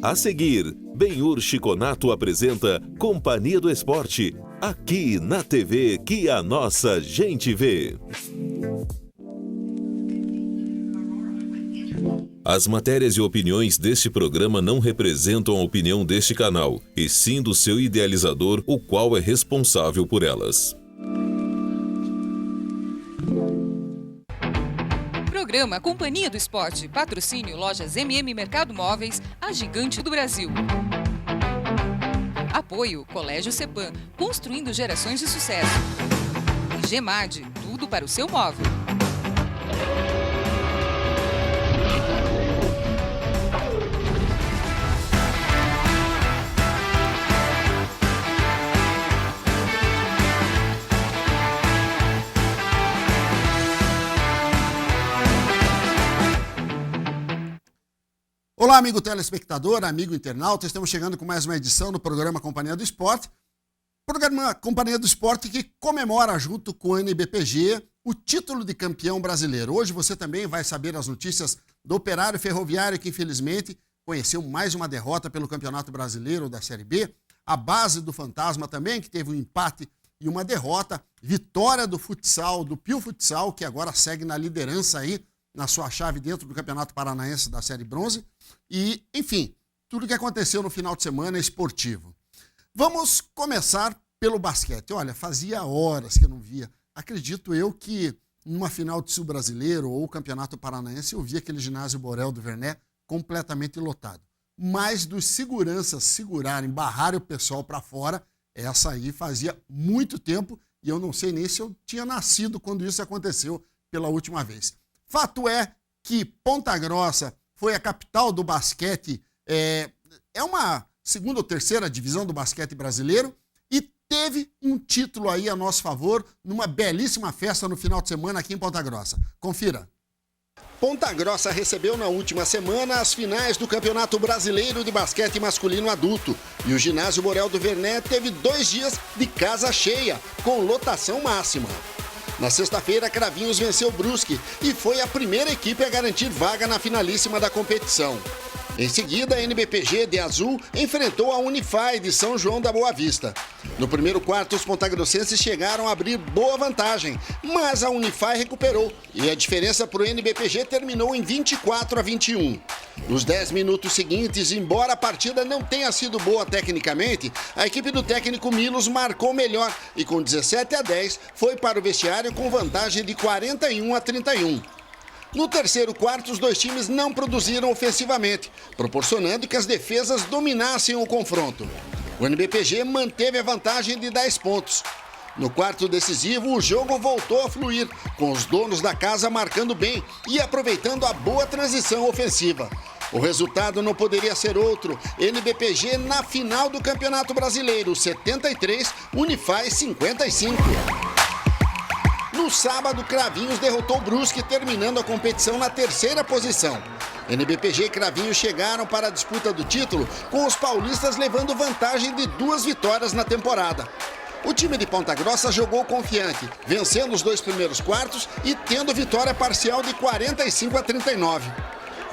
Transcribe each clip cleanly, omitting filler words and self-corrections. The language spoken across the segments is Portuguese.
A seguir, Benhur Chiconato apresenta Companhia do Esporte, aqui na TV que a nossa gente vê. As matérias e opiniões deste programa não representam a opinião deste canal, e sim do seu idealizador, o qual é responsável por elas. Programa Companhia do Esporte, patrocínio Lojas MM Mercado Móveis, a gigante do Brasil. Apoio Colégio Cepam, construindo gerações de sucesso. E Gemad, tudo para o seu móvel. Olá, amigo telespectador, amigo internauta, estamos chegando com mais uma edição do programa Companhia do Esporte. Programa Companhia do Esporte que comemora junto com o NBPG o título de campeão brasileiro. Hoje você também vai saber as notícias do Operário Ferroviário que infelizmente conheceu mais uma derrota pelo Campeonato Brasileiro da Série B. A base do Fantasma também que teve um empate e uma derrota. Vitória do futsal, do Pio Futsal, que agora segue na liderança aí na sua chave dentro do Campeonato Paranaense da Série Bronze. E, enfim, tudo que aconteceu no final de semana é esportivo. Vamos começar pelo basquete. Olha, fazia horas que eu não via. Acredito eu que numa final de Sul Brasileiro ou Campeonato Paranaense eu vi aquele ginásio Borel do Verné completamente lotado. Mas dos seguranças segurarem, barrarem o pessoal para fora, essa aí fazia muito tempo e eu não sei nem se eu tinha nascido quando isso aconteceu pela última vez. Fato é que Ponta Grossa foi a capital do basquete, é uma segunda ou terceira divisão do basquete brasileiro e teve um título aí a nosso favor numa belíssima festa no final de semana aqui em Ponta Grossa. Confira. Ponta Grossa recebeu na última semana as finais do Campeonato Brasileiro de Basquete Masculino Adulto e o ginásio Borel do Verné teve 2 dias de casa cheia, com lotação máxima. Na sexta-feira, Cravinhos venceu o Brusque e foi a primeira equipe a garantir vaga na finalíssima da competição. Em seguida, a NBPG de azul enfrentou a Unify de São João da Boa Vista. No primeiro quarto, os pontagrossenses chegaram a abrir boa vantagem, mas a Unify recuperou e a diferença para o NBPG terminou em 24-21. Nos 10 minutos seguintes, embora a partida não tenha sido boa tecnicamente, a equipe do técnico Milos marcou melhor e com 17-10 foi para o vestiário com vantagem de 41-31. No terceiro quarto, os dois times não produziram ofensivamente, proporcionando que as defesas dominassem o confronto. O NBPG manteve a vantagem de 10 pontos. No quarto decisivo, o jogo voltou a fluir, com os donos da casa marcando bem e aproveitando a boa transição ofensiva. O resultado não poderia ser outro, NBPG na final do Campeonato Brasileiro, 73, Unify 55. No sábado, Cravinhos derrotou o Brusque, terminando a competição na terceira posição. NBPG e Cravinhos chegaram para a disputa do título, com os paulistas levando vantagem de 2 vitórias na temporada. O time de Ponta Grossa jogou confiante, vencendo os 2 primeiros quartos e tendo vitória parcial de 45-39.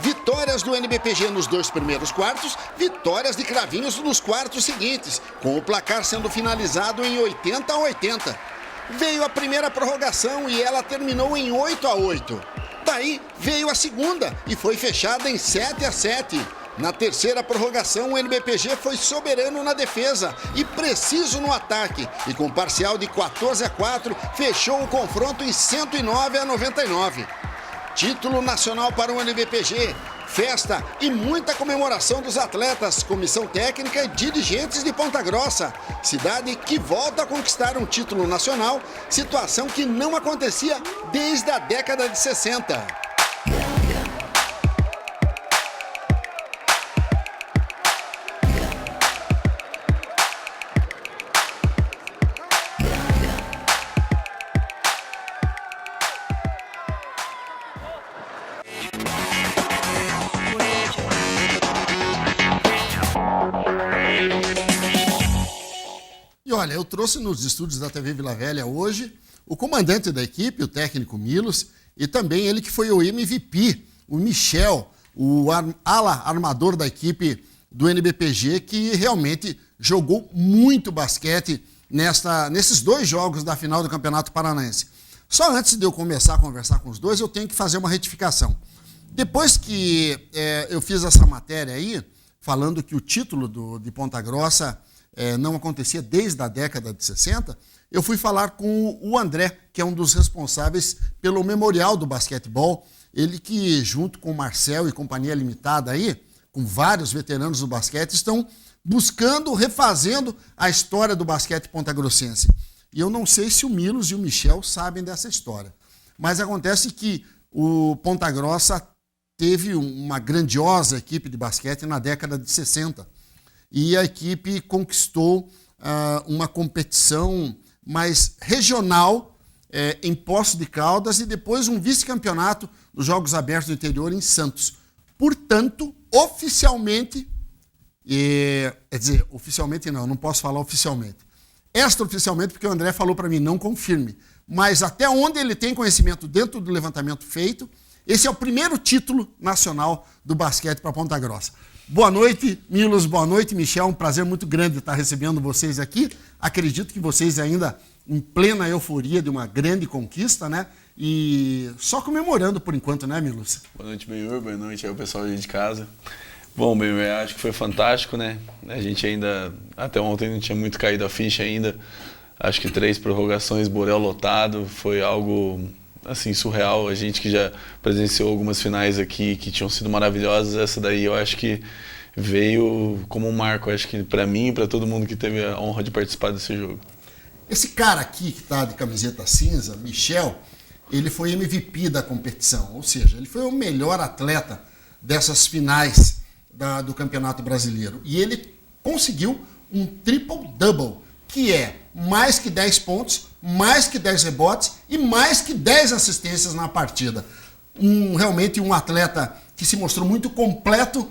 Vitórias do NBPG nos 2 primeiros quartos, vitórias de Cravinhos nos quartos seguintes, com o placar sendo finalizado em 80-80. Veio a primeira prorrogação e ela terminou em 8-8. Daí veio a segunda e foi fechada em 7-7. Na terceira prorrogação, o NBPG foi soberano na defesa e preciso no ataque. E com parcial de 14-4, fechou o confronto em 109-99. Título nacional para o NBPG. Festa e muita comemoração dos atletas, comissão técnica e dirigentes de Ponta Grossa. Cidade que volta a conquistar um título nacional, situação que não acontecia desde a década de 60. E olha, eu trouxe nos estúdios da TV Vila Velha hoje o comandante da equipe, o técnico Milos, e também ele que foi o MVP o Michel, o ala armador da equipe do NBPG, que realmente jogou muito basquete nesses 2 jogos da final do Campeonato Paranaense. Só antes de eu começar a conversar com os dois, eu tenho que fazer uma retificação. Depois que eu fiz essa matéria aí, falando que o título de Ponta Grossa não acontecia desde a década de 60, eu fui falar com o André, que é um dos responsáveis pelo Memorial do Basquetebol, ele que, junto com o Marcel e Companhia Limitada aí, com vários veteranos do basquete, estão buscando, refazendo a história do basquete pontagrossense. E eu não sei se o Milos e o Michel sabem dessa história, mas acontece que o Ponta Grossa teve uma grandiosa equipe de basquete na década de 60 e a equipe conquistou uma competição mais regional em Poços de Caldas e depois um vice-campeonato nos Jogos Abertos do Interior em Santos. Portanto, oficialmente, quer dizer, oficialmente não posso falar oficialmente. Extraoficialmente, porque o André falou para mim, não confirme, mas até onde ele tem conhecimento dentro do levantamento feito, esse é o primeiro título nacional do basquete para Ponta Grossa. Boa noite, Milos, boa noite, Michel, um prazer muito grande estar recebendo vocês aqui. Acredito que vocês ainda em plena euforia de uma grande conquista, né? E só comemorando por enquanto, né, Milos? Boa noite, Benhur, boa noite ao pessoal aí de casa. Bom, Benhur, acho que foi fantástico, né? A gente ainda, até ontem não tinha muito caído a ficha ainda. Acho que 3 prorrogações, Borel lotado, foi algo assim surreal. A gente que já presenciou algumas finais aqui que tinham sido maravilhosas, essa daí eu acho que veio como um marco, acho que para mim e para todo mundo que teve a honra de participar desse jogo. Esse cara aqui que está de camiseta cinza, Michel, ele foi MVP da competição, ou seja, ele foi o melhor atleta dessas finais do Campeonato Brasileiro. E ele conseguiu um triple-double, que é mais que 10 pontos, mais que 10 rebotes e mais que 10 assistências na partida. Realmente um atleta que se mostrou muito completo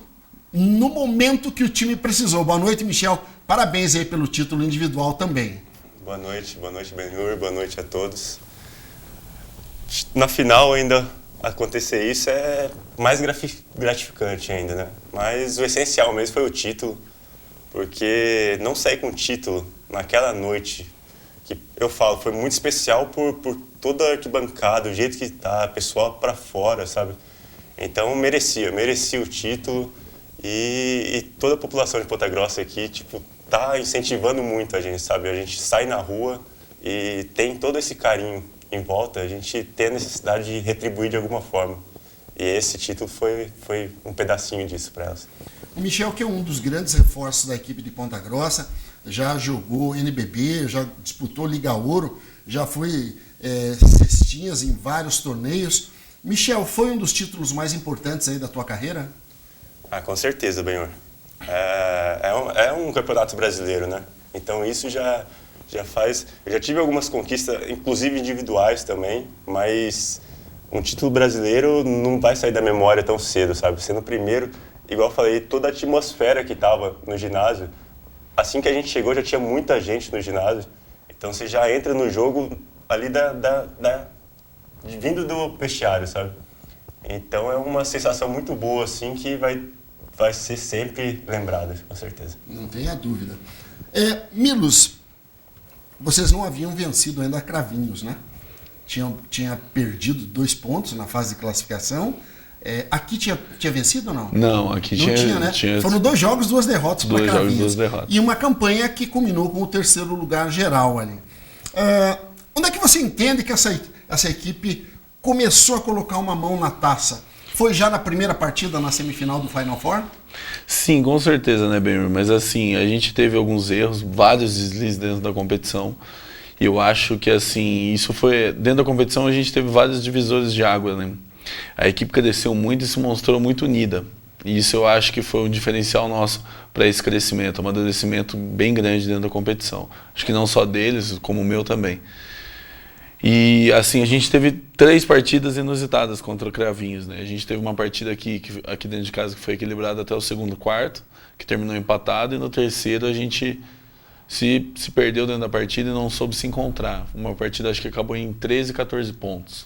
no momento que o time precisou. Boa noite, Michel. Parabéns aí pelo título individual também. Boa noite, Benhur, boa noite a todos. Na final ainda acontecer isso é mais gratificante ainda, né? Mas o essencial mesmo foi o título, porque não sair com o título naquela noite, que eu falo, foi muito especial por toda a arquibancada, o jeito que tá, a pessoa pra fora, sabe? Então merecia o título e toda a população de Ponta Grossa aqui, tipo, tá incentivando muito a gente, sabe? A gente sai na rua e tem todo esse carinho em volta, a gente tem a necessidade de retribuir de alguma forma. E esse título foi um pedacinho disso para elas. O Michel, que é um dos grandes reforços da equipe de Ponta Grossa, já jogou NBB, já disputou Liga Ouro, já foi cestinhas em vários torneios. Michel, foi um dos títulos mais importantes aí da tua carreira? Ah, com certeza, Benhur. É um campeonato brasileiro, né? Então isso já faz... Eu já tive algumas conquistas, inclusive individuais também, mas um título brasileiro não vai sair da memória tão cedo, sabe? Sendo o primeiro, igual eu falei, toda a atmosfera que estava no ginásio, assim que a gente chegou já tinha muita gente no ginásio, então você já entra no jogo ali vindo do vestiário, sabe? Então é uma sensação muito boa, assim, que vai ser sempre lembrada, com certeza. Não tenha dúvida. Milos, vocês não haviam vencido ainda a Cravinhos, né? Tinha perdido 2 pontos na fase de classificação. Aqui tinha vencido ou não? Não, aqui não tinha, né? Foram 2 jogos, 2 derrotas para Cravinhos. 2 derrotas. E uma campanha que culminou com o 3º lugar geral ali. Onde é que você entende que essa equipe começou a colocar uma mão na taça? Foi já na primeira partida, na semifinal do Final Four? Sim, com certeza, né, Benhur? Mas assim, a gente teve alguns erros, vários deslizes dentro da competição. E eu acho que assim, isso foi... Dentro da competição a gente teve vários divisores de água, né? A equipe cresceu muito e se mostrou muito unida. E isso eu acho que foi um diferencial nosso para esse crescimento, um amadurecimento bem grande dentro da competição. Acho que não só deles, como o meu também. E assim, a gente teve 3 partidas inusitadas contra o Cravinhos, né? A gente teve uma partida aqui dentro de casa que foi equilibrada até o 2º quarto, que terminou empatado, e no 3º a gente se perdeu dentro da partida e não soube se encontrar. Uma partida acho que acabou em 13, 14 pontos.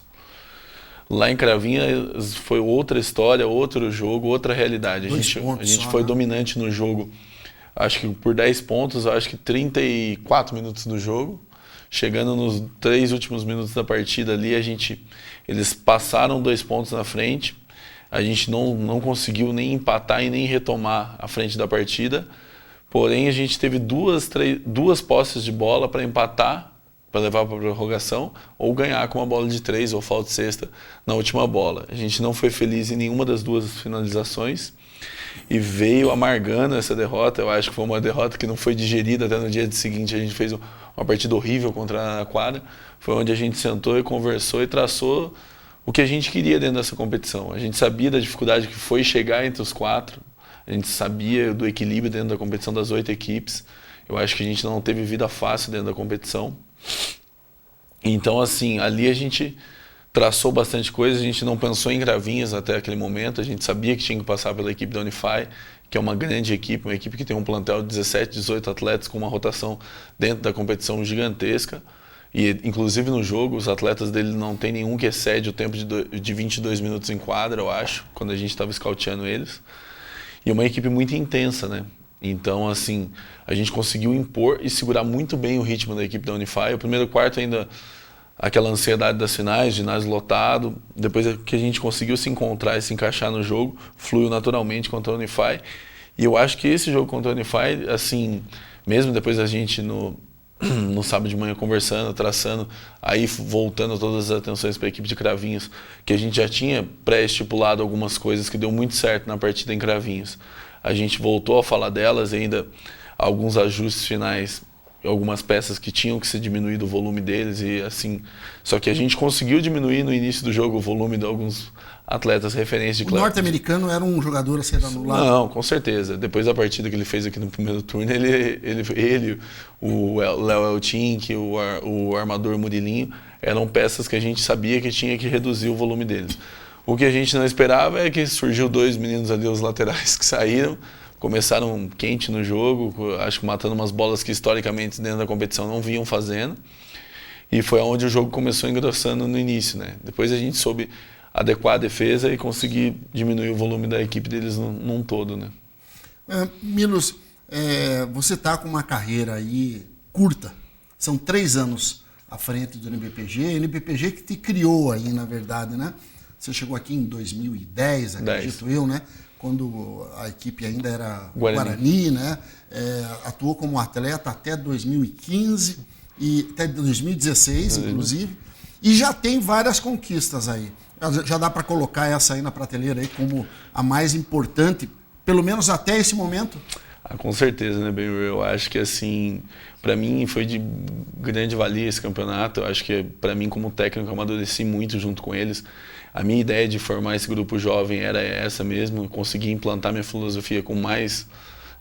Lá em Cravinhas foi outra história, outro jogo, outra realidade. A gente foi dominante no jogo, acho que por 10 pontos, acho que 34 minutos do jogo. Chegando nos 3 últimos minutos da partida ali, eles passaram 2 pontos na frente. A gente não conseguiu nem empatar e nem retomar a frente da partida. Porém, a gente teve duas posses de bola para empatar, para levar para a prorrogação, ou ganhar com uma bola de 3 ou falta de cesta na última bola. A gente não foi feliz em nenhuma das duas finalizações e veio amargando essa derrota. Eu acho que foi uma derrota que não foi digerida. Até no dia seguinte a gente fez uma partida horrível contra a Araraquara. Foi onde a gente sentou e conversou e traçou o que a gente queria dentro dessa competição. A gente sabia da dificuldade que foi chegar entre os 4. A gente sabia do equilíbrio dentro da competição das 8 equipes. Eu acho que a gente não teve vida fácil dentro da competição. Então, assim, ali a gente traçou bastante coisa. A gente não pensou em Cravinhas até aquele momento. A gente sabia que tinha que passar pela equipe da Unify, que é uma grande equipe, uma equipe que tem um plantel de 17, 18 atletas com uma rotação dentro da competição gigantesca. E, inclusive, no jogo, os atletas dele não tem nenhum que excede o tempo de 22 minutos em quadra, eu acho, quando a gente estava scouteando eles. E uma equipe muito intensa, né? Então, assim, a gente conseguiu impor e segurar muito bem o ritmo da equipe da Unify. O primeiro quarto ainda, aquela ansiedade das finais, ginásio lotado. Depois que a gente conseguiu se encontrar e se encaixar no jogo, fluiu naturalmente contra a Unify. E eu acho que esse jogo contra a Unify, assim, mesmo depois da gente no sábado de manhã conversando, traçando, aí voltando todas as atenções para a equipe de Cravinhos, que a gente já tinha pré-estipulado algumas coisas que deu muito certo na partida em Cravinhos. A gente voltou a falar delas, ainda alguns ajustes finais, algumas peças que tinham que ser diminuído o volume deles e assim, só que a gente conseguiu diminuir no início do jogo o volume de alguns atletas referência de O norte-americano era um jogador a ser anulado? Não, com certeza. Depois da partida que ele fez aqui no primeiro turno, ele o Léo Eltink, o armador Murilinho, eram peças que a gente sabia que tinha que reduzir o volume deles. O que a gente não esperava é que surgiu 2 meninos ali, os laterais, que saíram, começaram quente no jogo, acho que matando umas bolas que historicamente dentro da competição não vinham fazendo. E foi onde o jogo começou engrossando no início, né? Depois a gente soube adequar a defesa e conseguir diminuir o volume da equipe deles num todo, né? Milos, você está com uma carreira aí curta, são 3 anos à frente do NBPG que te criou aí, na verdade, né? Você chegou aqui em 2010, acredito eu, né? Quando a equipe ainda era Guarani, né? Atuou como atleta até 2015 e até 2016, inclusive, e já tem várias conquistas aí. Já dá para colocar essa aí na prateleira aí como a mais importante, pelo menos até esse momento? Com certeza, né, Ben? Eu acho que, assim, para mim foi de grande valia esse campeonato. Eu acho que, para mim, como técnico, eu amadureci muito junto com eles. A minha ideia de formar esse grupo jovem era essa mesmo, conseguir implantar minha filosofia com mais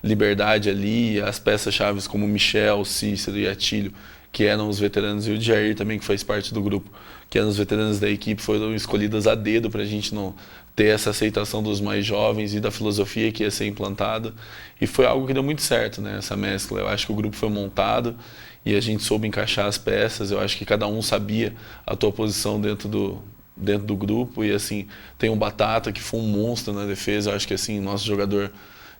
liberdade ali, as peças-chave como Michel, Cícero e Atílio, que eram os veteranos, e o Jair também, que faz parte do grupo, que eram os veteranos da equipe, foram escolhidas a dedo para a gente não ter essa aceitação dos mais jovens e da filosofia que ia ser implantada. E foi algo que deu muito certo, né, essa mescla. Eu acho que o grupo foi montado e a gente soube encaixar as peças. Eu acho que cada um sabia a tua posição dentro do grupo. E assim, tem o Batata, que foi um monstro na defesa. Eu acho que assim, nosso jogador,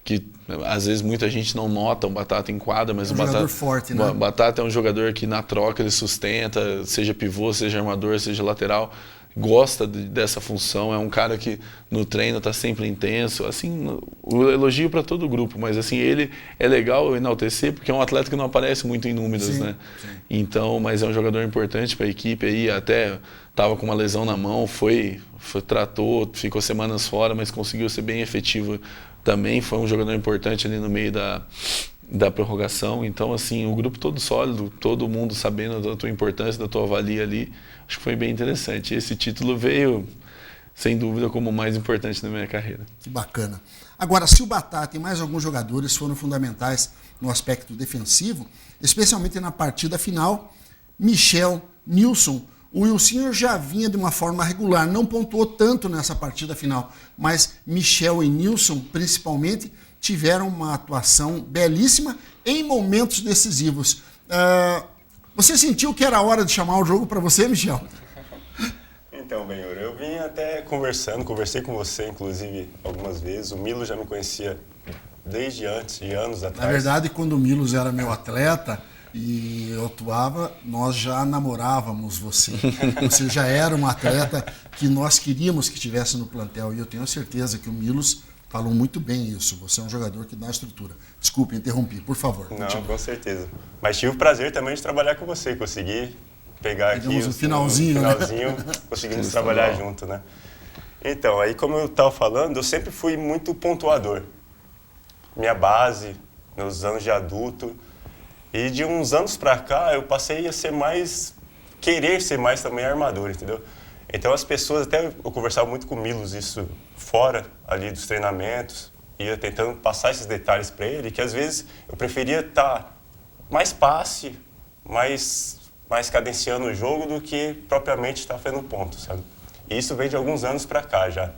que às vezes muita gente não nota o Batata em quadra, mas o Batata, forte, né? Batata é um jogador que na troca ele sustenta, seja pivô, seja armador, seja lateral, gosta dessa função, é um cara que no treino está sempre intenso, assim, o elogio para todo o grupo, mas assim, ele é legal enaltecer porque é um atleta que não aparece muito em números, né? Sim. Então, mas é um jogador importante para a equipe aí, até estava com uma lesão na mão, tratou, ficou semanas fora, mas conseguiu ser bem efetivo também, foi um jogador importante ali no meio da prorrogação. Então, assim, o grupo todo sólido, todo mundo sabendo da tua importância, da tua valia ali, acho que foi bem interessante. Esse título veio, sem dúvida, como o mais importante da minha carreira. Que bacana. Agora, se o Batata e mais alguns jogadores foram fundamentais no aspecto defensivo, especialmente na partida final, Michel, Nilson, o Wilsinho já vinha de uma forma regular, não pontuou tanto nessa partida final, mas Michel e Nilson, principalmente, tiveram uma atuação belíssima em momentos Você sentiu que era hora de chamar o jogo para você, Michel? Então, Benhur, eu vim até conversei com você, inclusive, algumas vezes. O Milo já me conhecia desde antes, de anos atrás. Na verdade, quando o Milos era meu atleta e eu atuava, nós já namorávamos você. Você já era um atleta que nós queríamos que estivesse no plantel. E eu tenho certeza que o Milos falou muito bem isso. Você é um jogador que dá estrutura. Desculpe, interrompi, por favor. Não, continue. com certeza. Mas tive o prazer também de trabalhar com você. Consegui pegar aqui o finalzinho, né? Conseguimos trabalhar junto, né? Então, aí como eu estava falando, eu sempre fui muito pontuador. Minha base, meus anos de adulto. E de uns anos pra cá, eu passei a ser mais... querer ser mais também armador, entendeu? Então as pessoas, até eu conversava muito com o Milos isso fora ali dos treinamentos, ia tentando passar esses detalhes para ele, que às vezes eu preferia estar mais passe, mais cadenciando o jogo do que propriamente estar fazendo ponto, sabe? E isso vem de alguns anos pra cá já.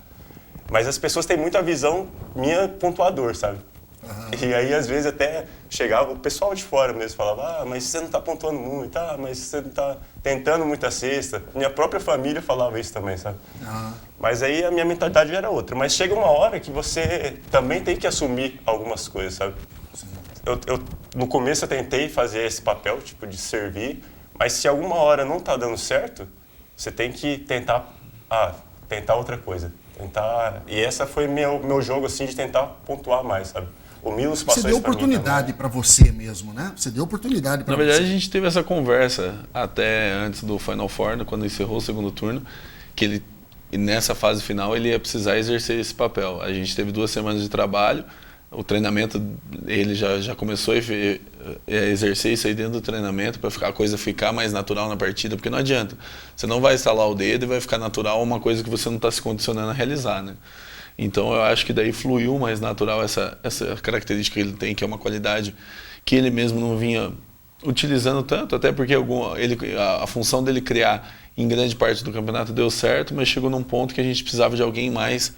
Mas as pessoas têm muita visão minha pontuador, sabe? Uhum. E aí, às vezes, até chegava o pessoal de fora mesmo, falava, mas você não tá pontuando muito, mas você não tá tentando muita cesta. Minha própria família falava isso também, sabe? Uhum. Mas aí a minha mentalidade era outra. Mas chega uma hora que você também tem que assumir algumas coisas, sabe? Eu no começo eu tentei fazer esse papel, tipo, de servir, mas se alguma hora não tá dando certo, você tem que tentar outra coisa. E essa foi meu jogo, assim, de tentar pontuar mais, sabe? O Milos passou. Você deu oportunidade para você mesmo, né? Você deu oportunidade para você. Na verdade, a gente teve essa conversa até antes do Final Four, quando encerrou o segundo turno, que ele, nessa fase final, ele ia precisar exercer esse papel. A gente teve 2 semanas de trabalho, o treinamento, ele já começou a exercer isso aí dentro do treinamento para a coisa ficar mais natural na partida, porque não adianta. Você não vai estalar o dedo e vai ficar natural uma coisa que você não está se condicionando a realizar, né? Então eu acho que daí fluiu mais natural essa característica que ele tem, que é uma qualidade que ele mesmo não vinha utilizando tanto, até porque a função dele criar em grande parte do campeonato deu certo, mas chegou num ponto que a gente precisava de alguém mais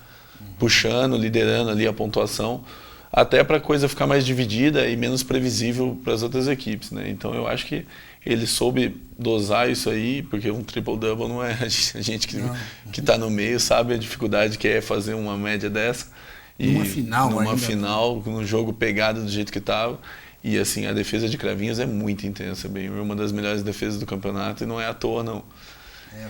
puxando, liderando ali a pontuação, até para a coisa ficar mais dividida e menos previsível para as outras equipes, né? Então eu acho que ele soube dosar isso aí, porque um triple-double não é a gente que está no meio sabe a dificuldade que é fazer uma média dessa. E numa final, num jogo pegado do jeito que estava. E assim, a defesa de Cravinhos é muito intensa, bem, uma das melhores defesas do campeonato e não é à toa, não.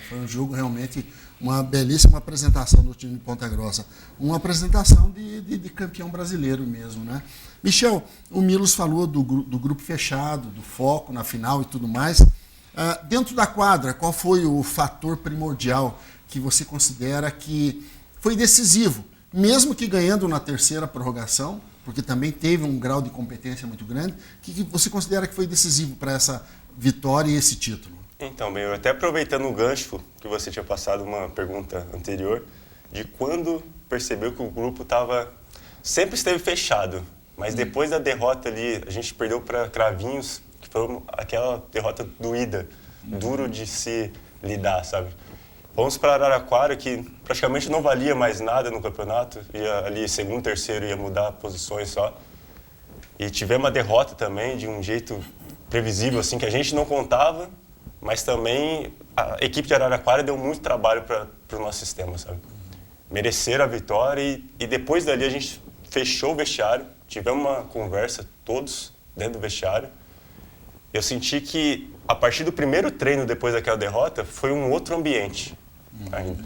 Foi um jogo realmente, uma belíssima apresentação do time de Ponta Grossa. Uma apresentação de campeão brasileiro mesmo, né? Michel, o Milos falou do grupo fechado, do foco na final e tudo mais. Dentro da quadra, qual foi o fator primordial que você considera que foi decisivo? Mesmo que ganhando na terceira prorrogação, porque também teve um grau de competência muito grande, que você considera que foi decisivo para essa vitória e esse título? Então, bem, até aproveitando o gancho que você tinha passado uma pergunta anterior, de quando percebeu que o grupo sempre esteve fechado, mas depois da derrota ali, a gente perdeu para Cravinhos, que foi aquela derrota doída, duro de se lidar, sabe? Fomos para Araraquara, que praticamente não valia mais nada no campeonato, ia ali segundo, terceiro, ia mudar posições só. E tivemos uma derrota também, de um jeito previsível, assim, que a gente não contava, mas também a equipe de Araraquara deu muito trabalho para o nosso sistema, sabe? Mereceram a vitória e depois dali a gente fechou o vestiário, tivemos uma conversa todos dentro do vestiário. Eu senti que a partir do primeiro treino depois daquela derrota foi um outro ambiente ainda.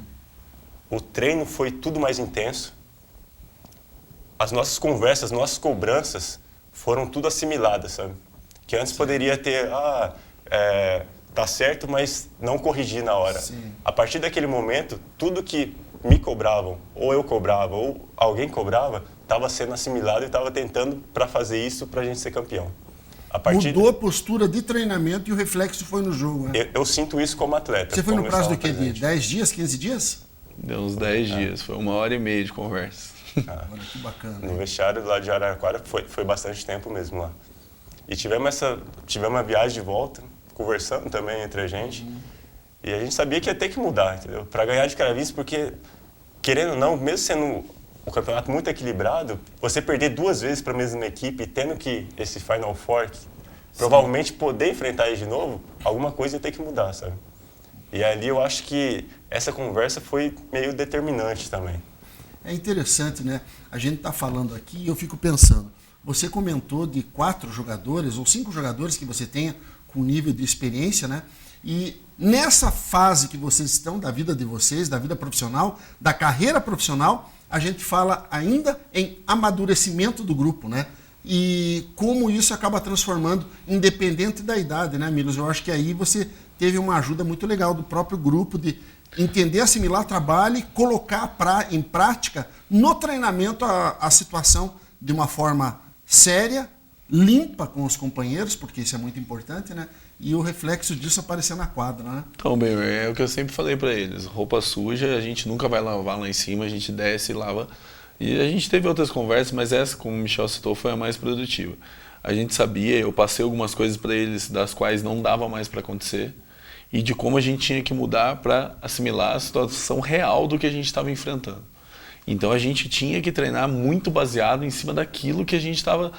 O treino foi tudo mais intenso. As nossas conversas, nossas cobranças foram tudo assimiladas, sabe? Que antes poderia ter, tá certo, mas não corrigir na hora. Sim. A partir daquele momento, tudo que me cobravam, ou eu cobrava, ou alguém cobrava, estava sendo assimilado e estava tentando para fazer isso para a gente ser campeão. Mudou a postura de treinamento e o reflexo foi no jogo, né? Eu sinto isso como atleta. Você foi no prazo de 10 dias, 15 dias? Deu uns 10 dias, foi 1h30 de conversa. Olha que bacana. No vestiário lá de Araraquara foi bastante tempo mesmo lá. E tivemos uma viagem de volta, conversando também entre a gente. E a gente sabia que ia ter que mudar, entendeu? Para ganhar de Cravinhos, porque, querendo ou não, mesmo sendo um campeonato muito equilibrado, você perder 2 vezes para a mesma equipe, tendo que esse Final Four, provavelmente poder enfrentar eles de novo, alguma coisa ia ter que mudar, sabe? E ali eu acho que essa conversa foi meio determinante também. É interessante, né? A gente está falando aqui e eu fico pensando, você comentou de 4 jogadores ou 5 jogadores que você tenha com nível de experiência, né? E nessa fase que vocês estão da vida de vocês, da vida profissional, da carreira profissional, a gente fala ainda em amadurecimento do grupo, né? E como isso acaba transformando, independente da idade, né, Milos? Eu acho que aí você teve uma ajuda muito legal do próprio grupo de entender, assimilar trabalho e colocar em prática no treinamento a situação de uma forma séria, limpa com os companheiros, porque isso é muito importante, né? E o reflexo disso aparecer na quadra, né? Então, bem, é o que eu sempre falei para eles. Roupa suja, a gente nunca vai lavar lá em cima, a gente desce e lava. E a gente teve outras conversas, mas essa, como o Michel citou, foi a mais produtiva. A gente sabia, eu passei algumas coisas para eles das quais não dava mais para acontecer e de como a gente tinha que mudar para assimilar a situação real do que a gente estava enfrentando. Então a gente tinha que treinar muito baseado em cima daquilo que a gente estava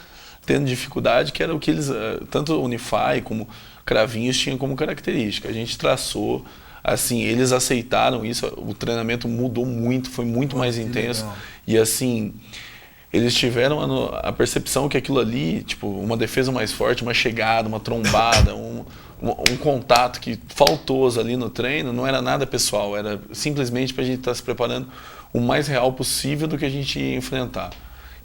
tendo dificuldade, que era o que eles, tanto o Unify como Cravinhos, tinham como característica. A gente traçou, assim, eles aceitaram isso, o treinamento mudou muito, foi muito mais intenso. Legal. E assim, eles tiveram a percepção que aquilo ali, tipo, uma defesa mais forte, uma chegada, uma trombada, um contato que faltoso ali no treino, não era nada pessoal, era simplesmente para a gente estar se preparando o mais real possível do que a gente ia enfrentar.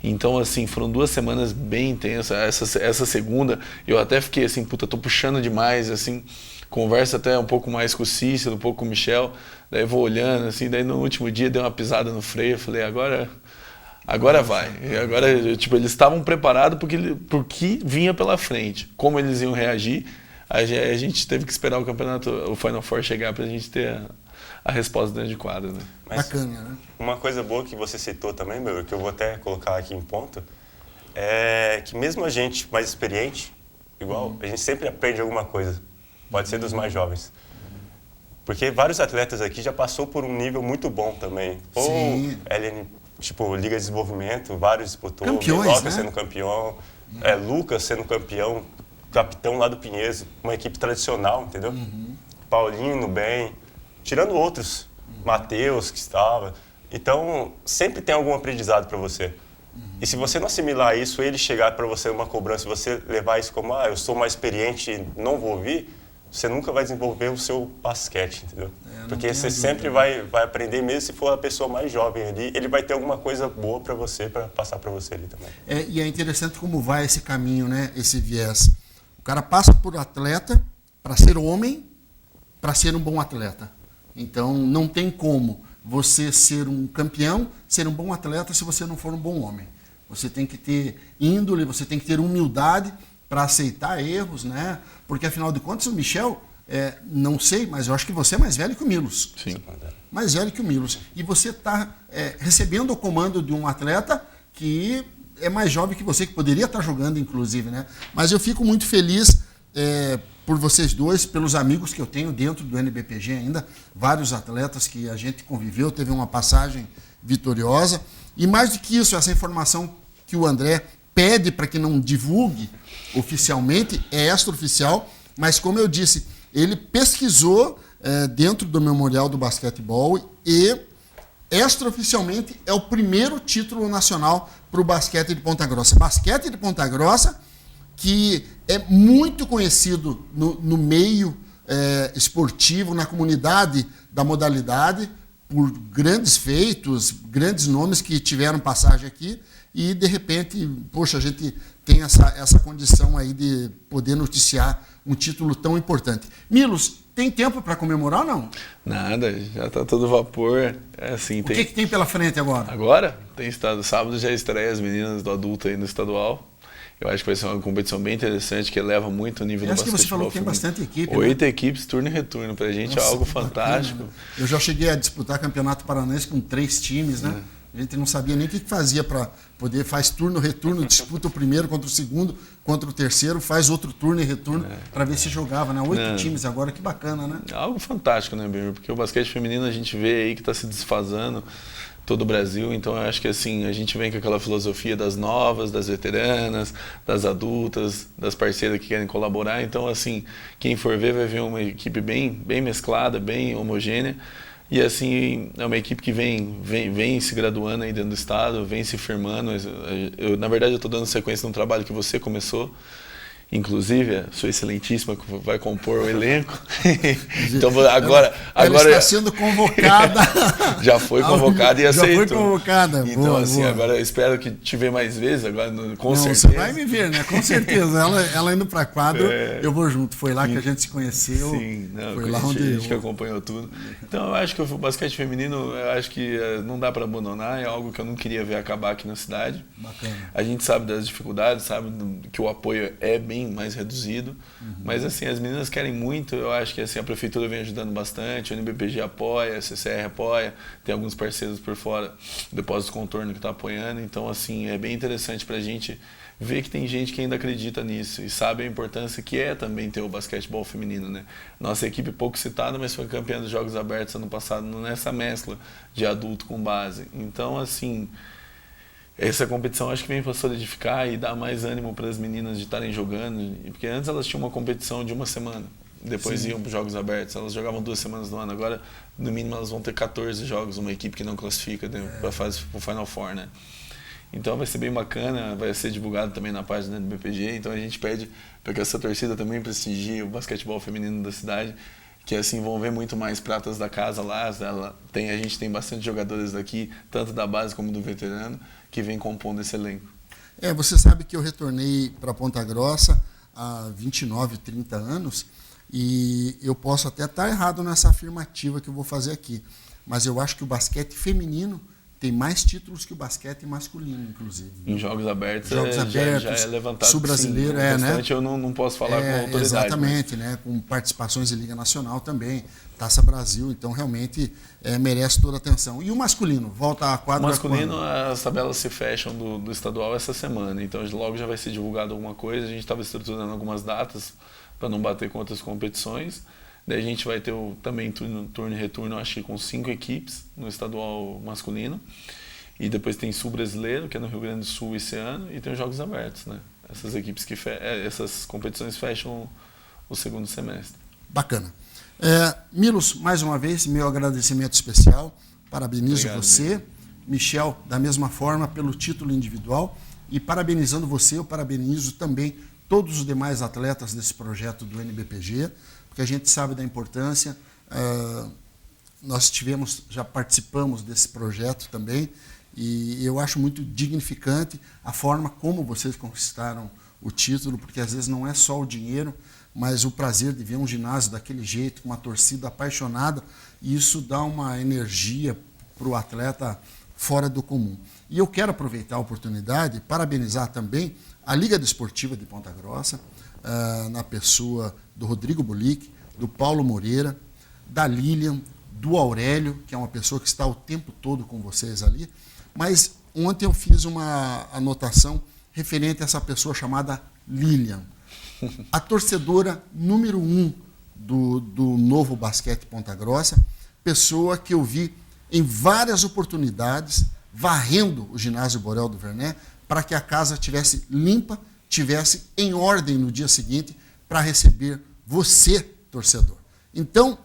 Então, assim, foram 2 semanas bem intensas. Essa segunda, eu até fiquei assim, puta, tô puxando demais, assim, conversa até um pouco mais com o Cícero, um pouco com o Michel, daí vou olhando, assim, daí no último dia dei uma pisada no freio, eu falei, agora vai. E agora, tipo, eles estavam preparados porque vinha pela frente. Como eles iam reagir, a gente teve que esperar o campeonato, o Final Four chegar pra gente ter a resposta dentro de quadra, né? Mas bacana, né? Uma coisa boa que você citou também, meu, que eu vou até colocar aqui em ponto, é que mesmo a gente mais experiente, igual, a gente sempre aprende alguma coisa. Pode ser dos mais jovens. Porque vários atletas aqui já passou por um nível muito bom também. Sim. Ou LN, tipo, Liga de Desenvolvimento, vários disputou. Campeões, Meloca né? sendo campeão, Lucas sendo campeão, capitão lá do Pinheiros, uma equipe tradicional, entendeu? Paulinho bem, tirando outros, Matheus que estava. Então, sempre tem algum aprendizado para você. E se você não assimilar isso, ele chegar para você uma cobrança, você levar isso como, eu sou mais experiente e não vou ouvir, você nunca vai desenvolver o seu basquete, entendeu? Porque você sempre vai aprender, mesmo se for a pessoa mais jovem ali, ele vai ter alguma coisa boa para você, para passar para você ali também. E é interessante como vai esse caminho, né? Esse viés. O cara passa por atleta para ser homem, para ser um bom atleta. Então, não tem como você ser um campeão, ser um bom atleta se você não for um bom homem. Você tem que ter índole, você tem que ter humildade para aceitar erros, né? Porque, afinal de contas, o Michel, não sei, mas eu acho que você é mais velho que o Milos. Sim. Mais velho que o Milos. E você está recebendo o comando de um atleta que é mais jovem que você, que poderia estar jogando, inclusive, né? Mas eu fico muito feliz por vocês dois, pelos amigos que eu tenho dentro do NBPG ainda, vários atletas que a gente conviveu, teve uma passagem vitoriosa. E mais do que isso, essa informação que o André pede para que não divulgue oficialmente, é extraoficial, mas como eu disse, ele pesquisou dentro do Memorial do Basquetebol e extraoficialmente é o primeiro título nacional para o basquete de Ponta Grossa. Basquete de Ponta Grossa, que é muito conhecido no meio esportivo, na comunidade da modalidade, por grandes feitos, grandes nomes que tiveram passagem aqui, e de repente, poxa, a gente tem essa condição aí de poder noticiar um título tão importante. Milos, tem tempo para comemorar ou não? Nada, já está todo vapor. Assim, o que tem pela frente agora? Agora? Tem estado, sábado já estreia as meninas do adulto aí no estadual. Eu acho que vai ser uma competição bem interessante, que eleva muito o nível do basquetebol. Acho que você falou que tem bastante equipe. 8 equipes, turno e retorno. Pra gente é algo fantástico. Bacana, né? Eu já cheguei a disputar campeonato paranaense com 3 times, né? A gente não sabia nem o que fazia para poder, faz turno, retorno, disputa o primeiro contra o segundo, contra o terceiro, faz outro turno e retorno para ver se jogava, né? 8 times agora, que bacana, né? É algo fantástico, né, Bemir? Porque o basquete feminino a gente vê aí que está se desfasando. todo o Brasil. Então eu acho que assim, a gente vem com aquela filosofia das novas, das veteranas, das adultas, das parceiras que querem colaborar. Então assim, quem for ver vai ver uma equipe bem mesclada, bem homogênea. E assim, é uma equipe que vem se graduando aí dentro do estado, vem se firmando. Na verdade, eu estou dando sequência num trabalho que você começou. Inclusive, a sua excelentíssima que vai compor o elenco. Então agora ela está sendo convocada. Já foi convocada e aceitou. Já foi convocada. Então boa, assim, boa. Agora eu espero que te ver mais vezes, agora com certeza. Você vai me ver, né? Com certeza. Ela indo para quadro, eu vou junto. Foi lá que a gente se conheceu. Sim, foi lá onde a gente que acompanhou tudo. Então eu acho que o basquete feminino, eu acho que não dá para abandonar, é algo que eu não queria ver acabar aqui na cidade. Bacana. A gente sabe das dificuldades, sabe que o apoio é bem mais reduzido, mas assim, as meninas querem muito. Eu acho que assim, a prefeitura vem ajudando bastante, o NBPG apoia, a CCR apoia, tem alguns parceiros por fora, o Depósito Contorno que está apoiando. Então assim, é bem interessante para a gente ver que tem gente que ainda acredita nisso e sabe a importância que é também ter o basquetebol feminino, né? Nossa equipe pouco citada, mas foi campeã dos Jogos Abertos ano passado nessa mescla de adulto com base. Então assim, essa competição acho que vem para solidificar e dar mais ânimo para as meninas de estarem jogando, porque antes elas tinham uma competição de uma semana, depois iam para os Jogos Abertos, elas jogavam 2 semanas no ano, agora no mínimo elas vão ter 14 jogos, uma equipe que não classifica para a fase pro Final Four, né? Então vai ser bem bacana, vai ser divulgado também na página do BPG, então a gente pede para que essa torcida também prestigie o basquetebol feminino da cidade, que assim vão ver muito mais pratas da casa lá. A gente tem bastante jogadores daqui, tanto da base como do veterano, que vem compondo esse elenco. Você sabe que eu retornei para Ponta Grossa há 29, 30 anos e eu posso até estar errado nessa afirmativa que eu vou fazer aqui, mas eu acho que o basquete feminino tem mais títulos que o basquete masculino, inclusive. Em Jogos Abertos, já é levantado. Sul-brasileiro, né? Eu não posso falar com autoridade. Exatamente, né? Com participações em Liga Nacional também, Taça Brasil, então realmente merece toda a atenção. E o masculino? Volta à quadra. O masculino, as tabelas se fecham do estadual essa semana, então logo já vai ser divulgado alguma coisa. A gente estava estruturando algumas datas para não bater com outras competições. Daí a gente vai ter também turno e retorno, acho que com 5 equipes no estadual masculino. E depois tem Sul-brasileiro, que é no Rio Grande do Sul esse ano, e tem os Jogos Abertos, né? Essas competições fecham o segundo semestre. Bacana. Milos, mais uma vez, meu agradecimento especial. Parabenizo você. Michel, da mesma forma, pelo título individual. E parabenizando você, eu parabenizo também todos os demais atletas desse projeto do NBPG, porque a gente sabe da importância. Nós já participamos desse projeto também, e eu acho muito dignificante a forma como vocês conquistaram o título, porque às vezes não é só o dinheiro, mas o prazer de ver um ginásio daquele jeito, com uma torcida apaixonada, e isso dá uma energia para o atleta fora do comum. E eu quero aproveitar a oportunidade e parabenizar também a Liga Desportiva de Ponta Grossa, na pessoa do Rodrigo Bulic, do Paulo Moreira, da Lilian, do Aurélio, que é uma pessoa que está o tempo todo com vocês ali. Mas ontem eu fiz uma anotação referente a essa pessoa chamada Lilian, a torcedora número 1 do Novo Basquete Ponta Grossa, pessoa que eu vi em várias oportunidades varrendo o ginásio Borel do Vernet para que a casa tivesse limpa, tivesse em ordem no dia seguinte para receber você, torcedor. Então,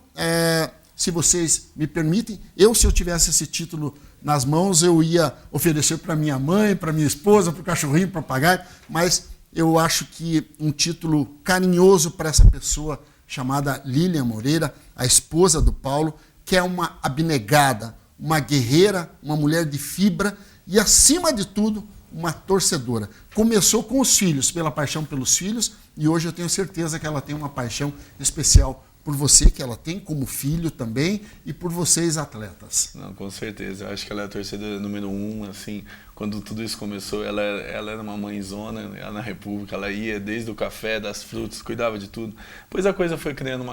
se vocês me permitem, se eu tivesse esse título nas mãos, eu ia oferecer para minha mãe, para minha esposa, para o cachorrinho, para o papagaio, mas eu acho que um título carinhoso para essa pessoa chamada Lilian Moreira, a esposa do Paulo, que é uma abnegada, uma guerreira, uma mulher de fibra e, acima de tudo, uma torcedora. Começou com os filhos, pela paixão pelos filhos, e hoje eu tenho certeza que ela tem uma paixão especial por você, que ela tem como filho também, e por vocês, atletas. Não, com certeza. Eu acho que ela é a torcedora número 1, assim, quando tudo isso começou, ela era uma mãezona, ela na República, ela ia desde o café, das frutas, cuidava de tudo. Depois a coisa foi criando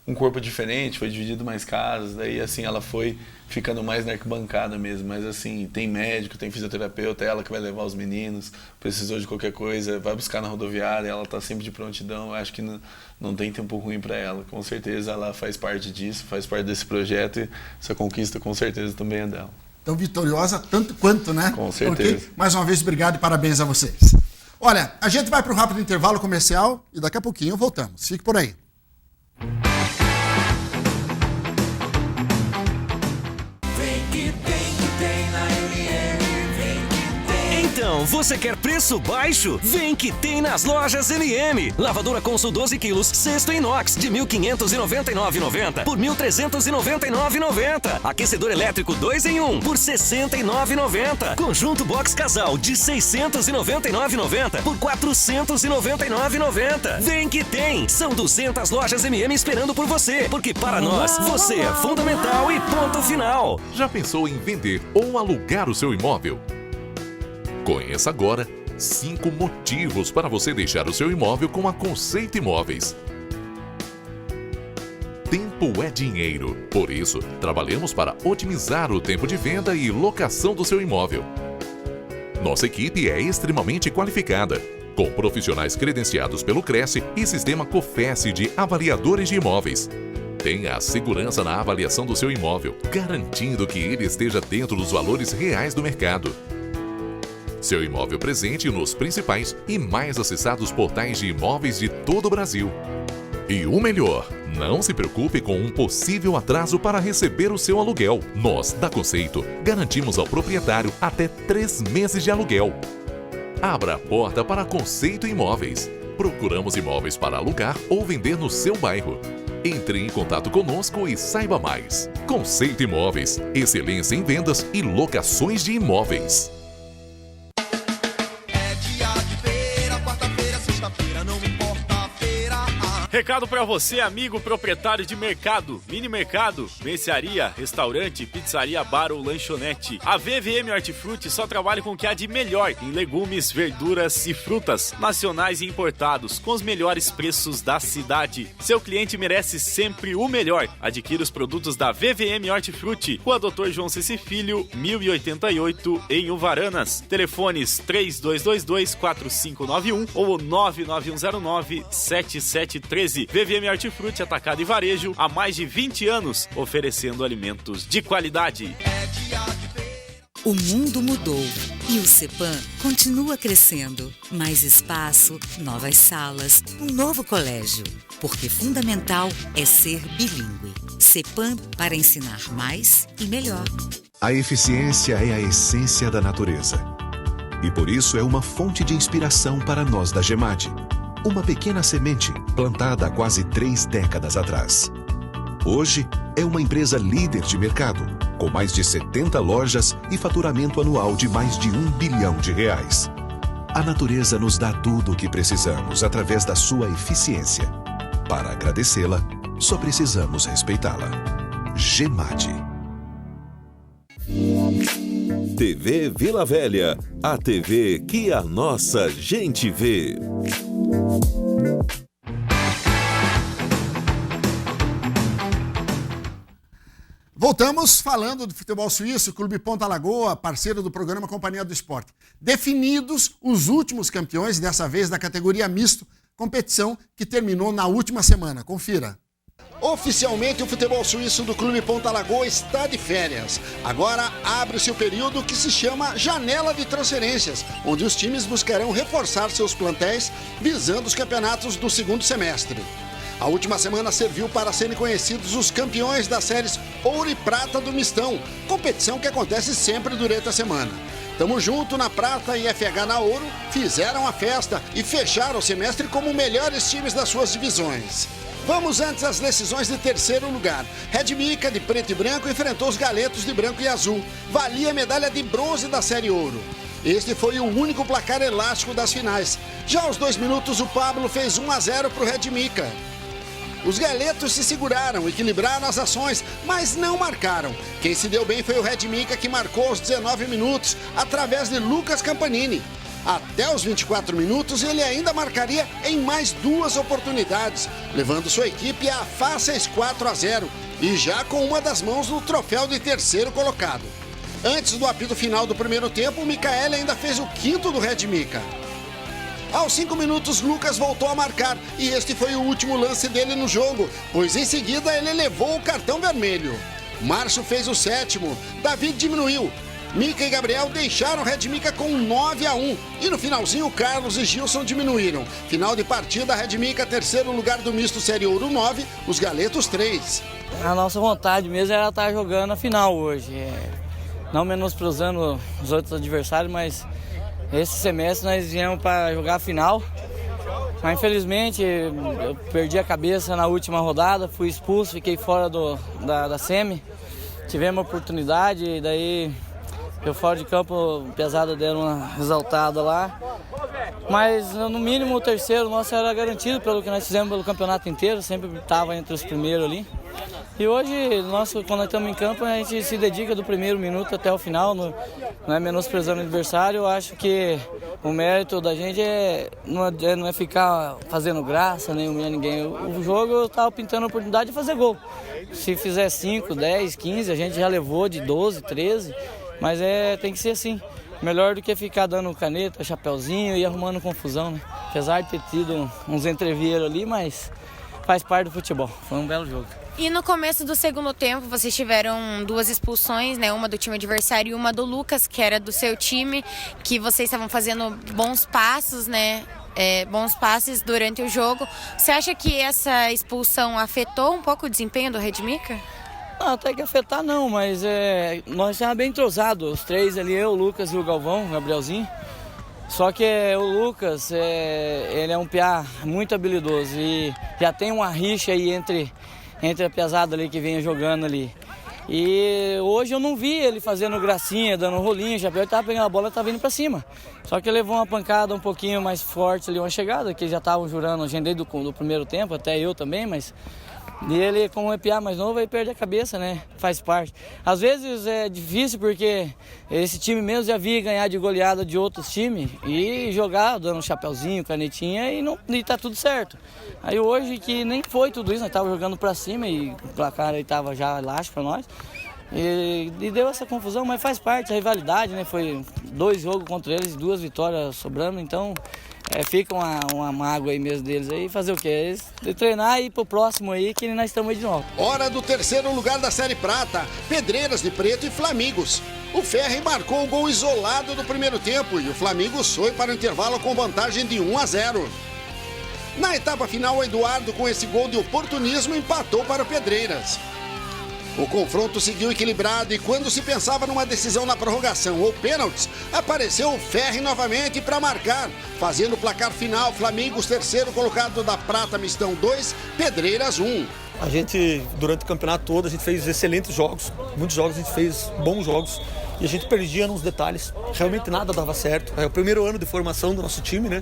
um corpo diferente, foi dividido mais casas, daí assim ela foi ficando mais na arquibancada mesmo, mas assim, tem médico, tem fisioterapeuta, ela que vai levar os meninos, precisou de qualquer coisa, vai buscar na rodoviária, ela está sempre de prontidão. Eu acho que não tem tempo ruim para ela, com certeza ela faz parte disso, faz parte desse projeto, e essa conquista com certeza também é dela. tão vitoriosa tanto quanto, né? Com certeza. Okay? Mais uma vez, obrigado e parabéns a vocês. Olha, a gente vai para um rápido intervalo comercial e daqui a pouquinho voltamos. Fique por aí. Então, você quer preço baixo? Vem que tem nas lojas LM. Lavadora Consul 12 quilos, cesto inox de R$ 1.599,90 por R$ 1.399,90. Aquecedor elétrico 2 em 1 por R$ 69,90. Conjunto box casal de R$ 699,90 por R$ 499,90. Vem que tem! São 200 lojas MM esperando por você, porque para nós, você é fundamental e ponto final. Já pensou em vender ou alugar o seu imóvel? Conheça agora 5 motivos para você deixar o seu imóvel com a Conceito Imóveis. Tempo é dinheiro, por isso, trabalhamos para otimizar o tempo de venda e locação do seu imóvel. Nossa equipe é extremamente qualificada, com profissionais credenciados pelo Cresce e sistema COFES de avaliadores de imóveis. Tenha a segurança na avaliação do seu imóvel, garantindo que ele esteja dentro dos valores reais do mercado. Seu imóvel presente nos principais e mais acessados portais de imóveis de todo o Brasil. E o melhor, não se preocupe com um possível atraso para receber o seu aluguel. Nós, da Conceito, garantimos ao proprietário até 3 meses de aluguel. Abra a porta para Conceito Imóveis. Procuramos imóveis para alugar ou vender no seu bairro. Entre em contato conosco e saiba mais. Conceito Imóveis, excelência em vendas e locações de imóveis. Recado para você, amigo proprietário de mercado, mini mercado, mercearia, restaurante, pizzaria, bar ou lanchonete. A VVM Hortifruti só trabalha com o que há de melhor em legumes, verduras e frutas, nacionais e importados, com os melhores preços da cidade. Seu cliente merece sempre o melhor. Adquira os produtos da VVM Hortifruti, Rua Dr. João Ceci Filho, 1088, em Uvaranas. Telefones 3222-4591 ou 99109-7713. VVM Hortifruti, atacado e varejo, há mais de 20 anos, oferecendo alimentos de qualidade. O mundo mudou e o CEPAM continua crescendo. Mais espaço, novas salas, um novo colégio. Porque fundamental é ser bilíngue. CEPAM para ensinar mais e melhor. A eficiência é a essência da natureza. E por isso é uma fonte de inspiração para nós da GEMAD. Uma pequena semente plantada há quase 3 décadas atrás. Hoje é uma empresa líder de mercado, com mais de 70 lojas e faturamento anual de mais de R$1 bilhão. A natureza nos dá tudo o que precisamos através da sua eficiência. Para agradecê-la, só precisamos respeitá-la. GEMAD. TV Vila Velha, a TV que a nossa gente vê. Voltamos falando do futebol suíço, Clube Ponta Lagoa, parceiro do programa Companhia do Esporte. Definidos os últimos campeões, dessa vez da categoria misto, competição que terminou na última semana. Confira. Oficialmente, o futebol suíço do Clube Ponta Lagoa está de férias. Agora abre-se o período que se chama Janela de Transferências, onde os times buscarão reforçar seus plantéis visando os campeonatos do segundo semestre. A última semana serviu para serem conhecidos os campeões das séries Ouro e Prata do Mistão, competição que acontece sempre durante a semana. Tamo junto na Prata e FH na Ouro fizeram a festa e fecharam o semestre como melhores times das suas divisões. Vamos antes às decisões de terceiro lugar. Red Mica, de preto e branco, enfrentou os Galetos de branco e azul. Valia a medalha de bronze da série Ouro. Este foi o único placar elástico das finais. Já aos 2 minutos, o Pablo fez 1-0 para o Red Mica. Os Galetos se seguraram, equilibraram as ações, mas não marcaram. Quem se deu bem foi o Red Mica, que marcou aos 19 minutos, através de Lucas Campanini. Até os 24 minutos, ele ainda marcaria em mais 2 oportunidades, levando sua equipe a fáceis 4-0 e já com uma das mãos no troféu de terceiro colocado. Antes do apito final do primeiro tempo, o Micaele ainda fez o 5º do Red Mica. Aos 5 minutos, Lucas voltou a marcar e este foi o último lance dele no jogo, pois em seguida ele levou o cartão vermelho. Márcio fez o 7º, David diminuiu. Mica e Gabriel deixaram o Red Mica com 9-1. E no finalzinho, Carlos e Gilson diminuíram. Final de partida, Red Mica, terceiro lugar do misto Série Ouro 9, os Galetos 3. A nossa vontade mesmo era estar jogando a final hoje. Não menosprezando os outros adversários, mas esse semestre nós viemos para jogar a final. Mas infelizmente eu perdi a cabeça na última rodada, fui expulso, fiquei fora da semi. Tivemos a oportunidade e daí eu fora de campo, pesado, deram uma exaltada lá. Mas no mínimo o terceiro nosso era garantido pelo que nós fizemos pelo campeonato inteiro, sempre estava entre os primeiros ali. E hoje, quando nós estamos em campo, a gente se dedica do primeiro minuto até o final, não é menosprezando o adversário. Eu acho que o mérito da gente não é ficar fazendo graça, nem humilhar ninguém. O jogo eu estava pintando a oportunidade de fazer gol. Se fizer 5, 10, 15, a gente já levou de 12, 13, mas tem que ser assim. Melhor do que ficar dando caneta, chapeuzinho e arrumando confusão, né? Apesar de ter tido uns entreveiros ali, mas faz parte do futebol. Foi um belo jogo. E no começo do segundo tempo, vocês tiveram 2 expulsões, né? Uma do time adversário e uma do Lucas, que era do seu time, que vocês estavam fazendo bons passos, né? Bons passes durante o jogo. Você acha que essa expulsão afetou um pouco o desempenho do Red Mica? Não, até que afetar não, mas nós estávamos bem entrosados, os 3 ali, eu, o Lucas e o Galvão, o Gabrielzinho. Só que o Lucas, ele é um piá muito habilidoso e já tem uma rixa aí entre a pesada ali que vinha jogando ali. E hoje eu não vi ele fazendo gracinha, dando rolinho, já estava pegando a bola e estava vindo para cima. Só que ele levou uma pancada um pouquinho mais forte ali, uma chegada, que já estavam jurando a gente desde do primeiro tempo, até eu também, mas... E ele, como é piá mais novo, ele perde a cabeça, né? Faz parte. Às vezes é difícil porque esse time mesmo já via ganhar de goleada de outros times e jogar, dando um chapeuzinho, canetinha e tá tudo certo. Aí hoje que nem foi tudo isso, nós tava jogando pra cima e o placar aí tava já elástico pra nós. E deu essa confusão, mas faz parte, a rivalidade, né? Foi 2 jogos contra eles, 2 vitórias sobrando, então... fica uma mágoa aí mesmo deles aí, fazer o quê? Treinar e ir pro próximo aí, que nós estamos aí de novo. Hora do terceiro lugar da Série Prata, Pedreiras de Preto e Flamingos. O Ferri marcou o gol isolado do primeiro tempo e o Flamingos foi para o intervalo com vantagem de 1-0. Na etapa final, o Eduardo, com esse gol de oportunismo, empatou para o Pedreiras. O confronto seguiu equilibrado e quando se pensava numa decisão na prorrogação ou pênaltis, apareceu o Ferri novamente para marcar, fazendo o placar final, Flamingos terceiro colocado da Prata Mistão 2, Pedreiras 1. A gente, durante o campeonato todo, a gente fez excelentes jogos, muitos jogos, a gente fez bons jogos e a gente perdia nos detalhes, realmente nada dava certo. É o primeiro ano de formação do nosso time, né?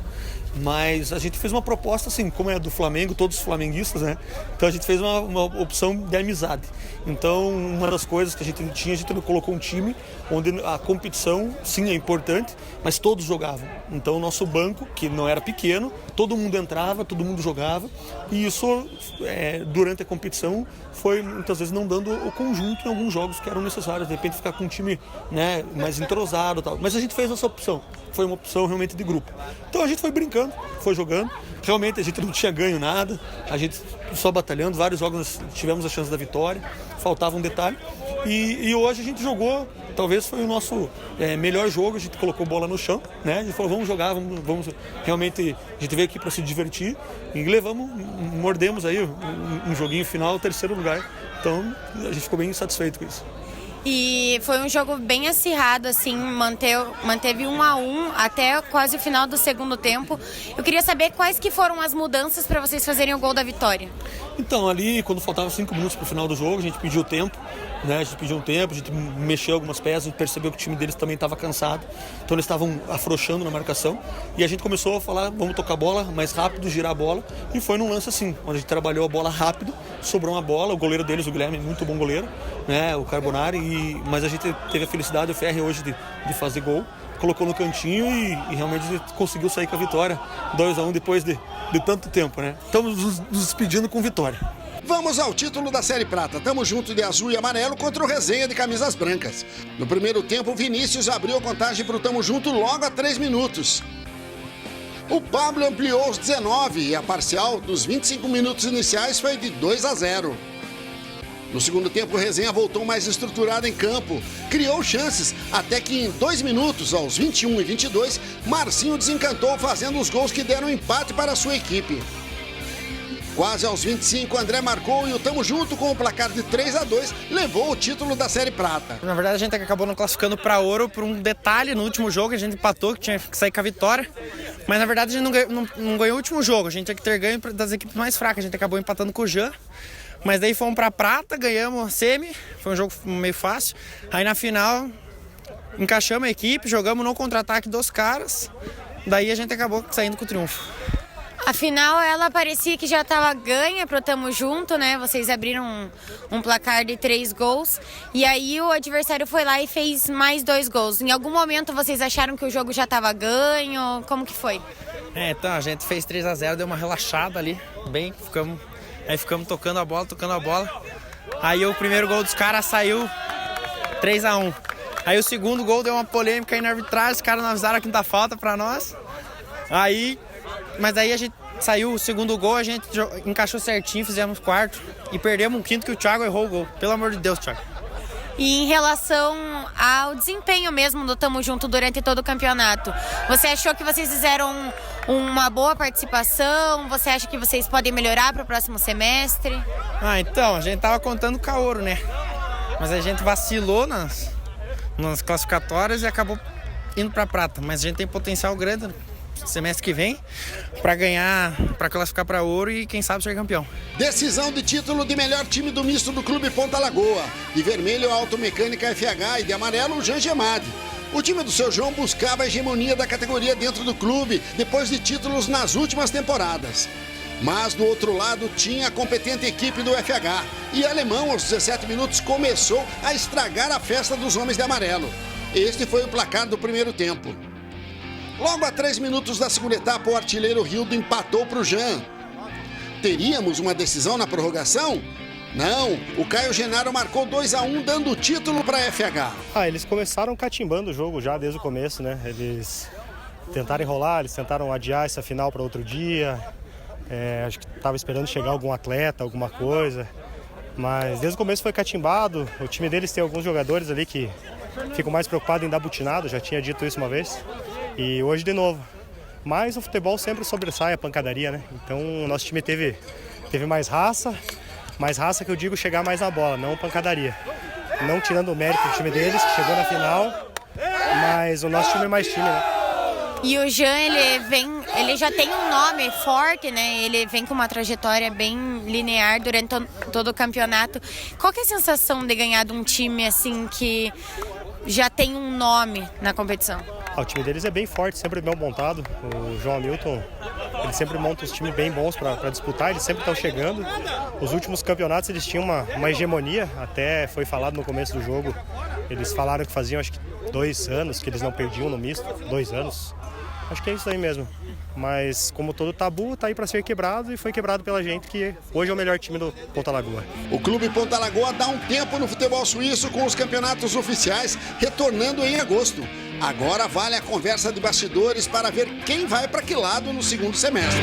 Mas a gente fez uma proposta, assim, como é do Flamengo, todos os flamenguistas, né? Então a gente fez uma opção de amizade. Então, uma das coisas que a gente colocou um time onde a competição, sim, é importante, mas todos jogavam. Então, o nosso banco, que não era pequeno, todo mundo entrava, todo mundo jogava. E isso, durante a competição, foi muitas vezes não dando o conjunto em alguns jogos que eram necessários. De repente, ficar com um time, né, mais entrosado e tal. Mas a gente fez essa opção. Foi uma opção realmente de grupo. Então, a gente foi brincando, foi jogando. Realmente, a gente não tinha ganho nada. A gente só batalhando. Vários jogos nós tivemos a chance da vitória. Faltava um detalhe. E hoje a gente jogou, talvez foi o nosso melhor jogo. A gente colocou bola no chão, né? A gente falou, vamos jogar, vamos realmente, a gente veio aqui para se divertir e mordemos aí um joguinho final, terceiro lugar. Então a gente ficou bem satisfeito com isso. E foi um jogo bem acirrado, assim, manteve 1-1 até quase o final do segundo tempo. Eu queria saber quais que foram as mudanças para vocês fazerem o gol da vitória. Então, ali, quando faltava 5 minutos para o final do jogo, a gente pediu tempo, né? A gente mexeu algumas peças, a gente percebeu que o time deles também estava cansado. Então, eles estavam afrouxando na marcação. E a gente começou a falar, vamos tocar a bola mais rápido, girar a bola. E foi num lance assim, onde a gente trabalhou a bola rápido, sobrou uma bola, o goleiro deles, o Guilherme, muito bom goleiro, né? O Carbonari, mas a gente teve a felicidade, o Ferri hoje, de fazer gol. Colocou no cantinho e realmente conseguiu sair com a vitória, 2-1 depois de tanto tempo, né? Estamos nos despedindo com vitória. Vamos ao título da Série Prata. Tamo junto de azul e amarelo contra o Resenha de camisas brancas. No primeiro tempo, o Vinícius abriu a contagem pro Tamo Junto logo a 3 minutos. O Pablo ampliou aos 19 e a parcial dos 25 minutos iniciais foi de 2-0. No segundo tempo, o Resenha voltou mais estruturado em campo, criou chances, até que em 2 minutos, aos 21 e 22, Marcinho desencantou fazendo os gols que deram empate para a sua equipe. Quase aos 25, André marcou e o Tamo Junto, com o placar de 3-2, levou o título da Série Prata. Na verdade, a gente acabou não classificando para ouro por um detalhe no último jogo, a gente empatou, que tinha que sair com a vitória. Mas na verdade a gente não ganhou o último jogo, a gente tinha que ter ganho das equipes mais fracas, a gente acabou empatando com o Jean. Mas daí fomos pra prata, ganhamos a semi, foi um jogo meio fácil. Aí na final, encaixamos a equipe, jogamos no contra-ataque dos caras. Daí a gente acabou saindo com o triunfo. A final, ela parecia que já estava ganha pro Tamo Junto, né? Vocês abriram um placar de 3 gols. E aí o adversário foi lá e fez mais 2 gols. Em algum momento vocês acharam que o jogo já estava ganho? Como que foi? Então, a gente fez 3-0, deu uma relaxada ali. Ficamos tocando a bola. Aí o primeiro gol dos caras saiu 3-1. Aí o segundo gol deu uma polêmica aí na arbitragem, os caras não avisaram a quinta falta pra nós. Mas aí a gente saiu o segundo gol, a gente encaixou certinho, fizemos quarto e perdemos um quinto que o Thiago errou o gol. Pelo amor de Deus, Thiago. E em relação ao desempenho mesmo do Tamo Junto durante todo o campeonato, você achou que vocês fizeram uma boa participação? Você acha que vocês podem melhorar para o próximo semestre? Então, a gente tava contando com a ouro, né? Mas a gente vacilou nas classificatórias e acabou indo para prata. Mas a gente tem potencial grande no semestre que vem para classificar para ouro e quem sabe ser campeão. Decisão de título de melhor time do misto do Clube Ponta Lagoa. De vermelho, a Automecânica FH, e de amarelo, o Jean Gemade. O time do seu João buscava a hegemonia da categoria dentro do clube, depois de títulos nas últimas temporadas. Mas do outro lado tinha a competente equipe do FH. E Alemão, aos 17 minutos, começou a estragar a festa dos homens de amarelo. Este foi o placar do primeiro tempo. Logo a 3 minutos da segunda etapa, o artilheiro Rildo empatou para o Jean. Teríamos uma decisão na prorrogação? Não, o Caio Genaro marcou 2-1, dando o título para a FH. Eles começaram catimbando o jogo já desde o começo, né? Eles tentaram enrolar, eles tentaram adiar essa final para outro dia. Acho que estava esperando chegar algum atleta, alguma coisa. Mas desde o começo foi catimbado. O time deles tem alguns jogadores ali que ficam mais preocupados em dar butinado, já tinha dito isso uma vez. E hoje de novo. Mas o futebol sempre sobressai a pancadaria, né? Então o nosso time teve mais raça que eu digo chegar mais na bola, não pancadaria. Não tirando o mérito do time deles, que chegou na final, mas o nosso time é mais time, né? E o Jean, ele já tem um nome forte, né? Ele vem com uma trajetória bem linear durante todo o campeonato. Qual que é a sensação de ganhar de um time assim que já tem um nome na competição? O time deles é bem forte, sempre bem montado. O João Hamilton, ele sempre monta os times bem bons para disputar, eles sempre estão chegando. Os últimos campeonatos eles tinham uma hegemonia, até foi falado no começo do jogo. Eles falaram que faziam acho que 2 anos que eles não perdiam no misto, 2 anos. Acho que é isso aí mesmo. Mas como todo tabu, tá aí para ser quebrado e foi quebrado pela gente, que hoje é o melhor time do Ponta Lagoa. O Clube Ponta Lagoa dá um tempo no futebol suíço com os campeonatos oficiais retornando em agosto. Agora vale a conversa de bastidores para ver quem vai para que lado no segundo semestre.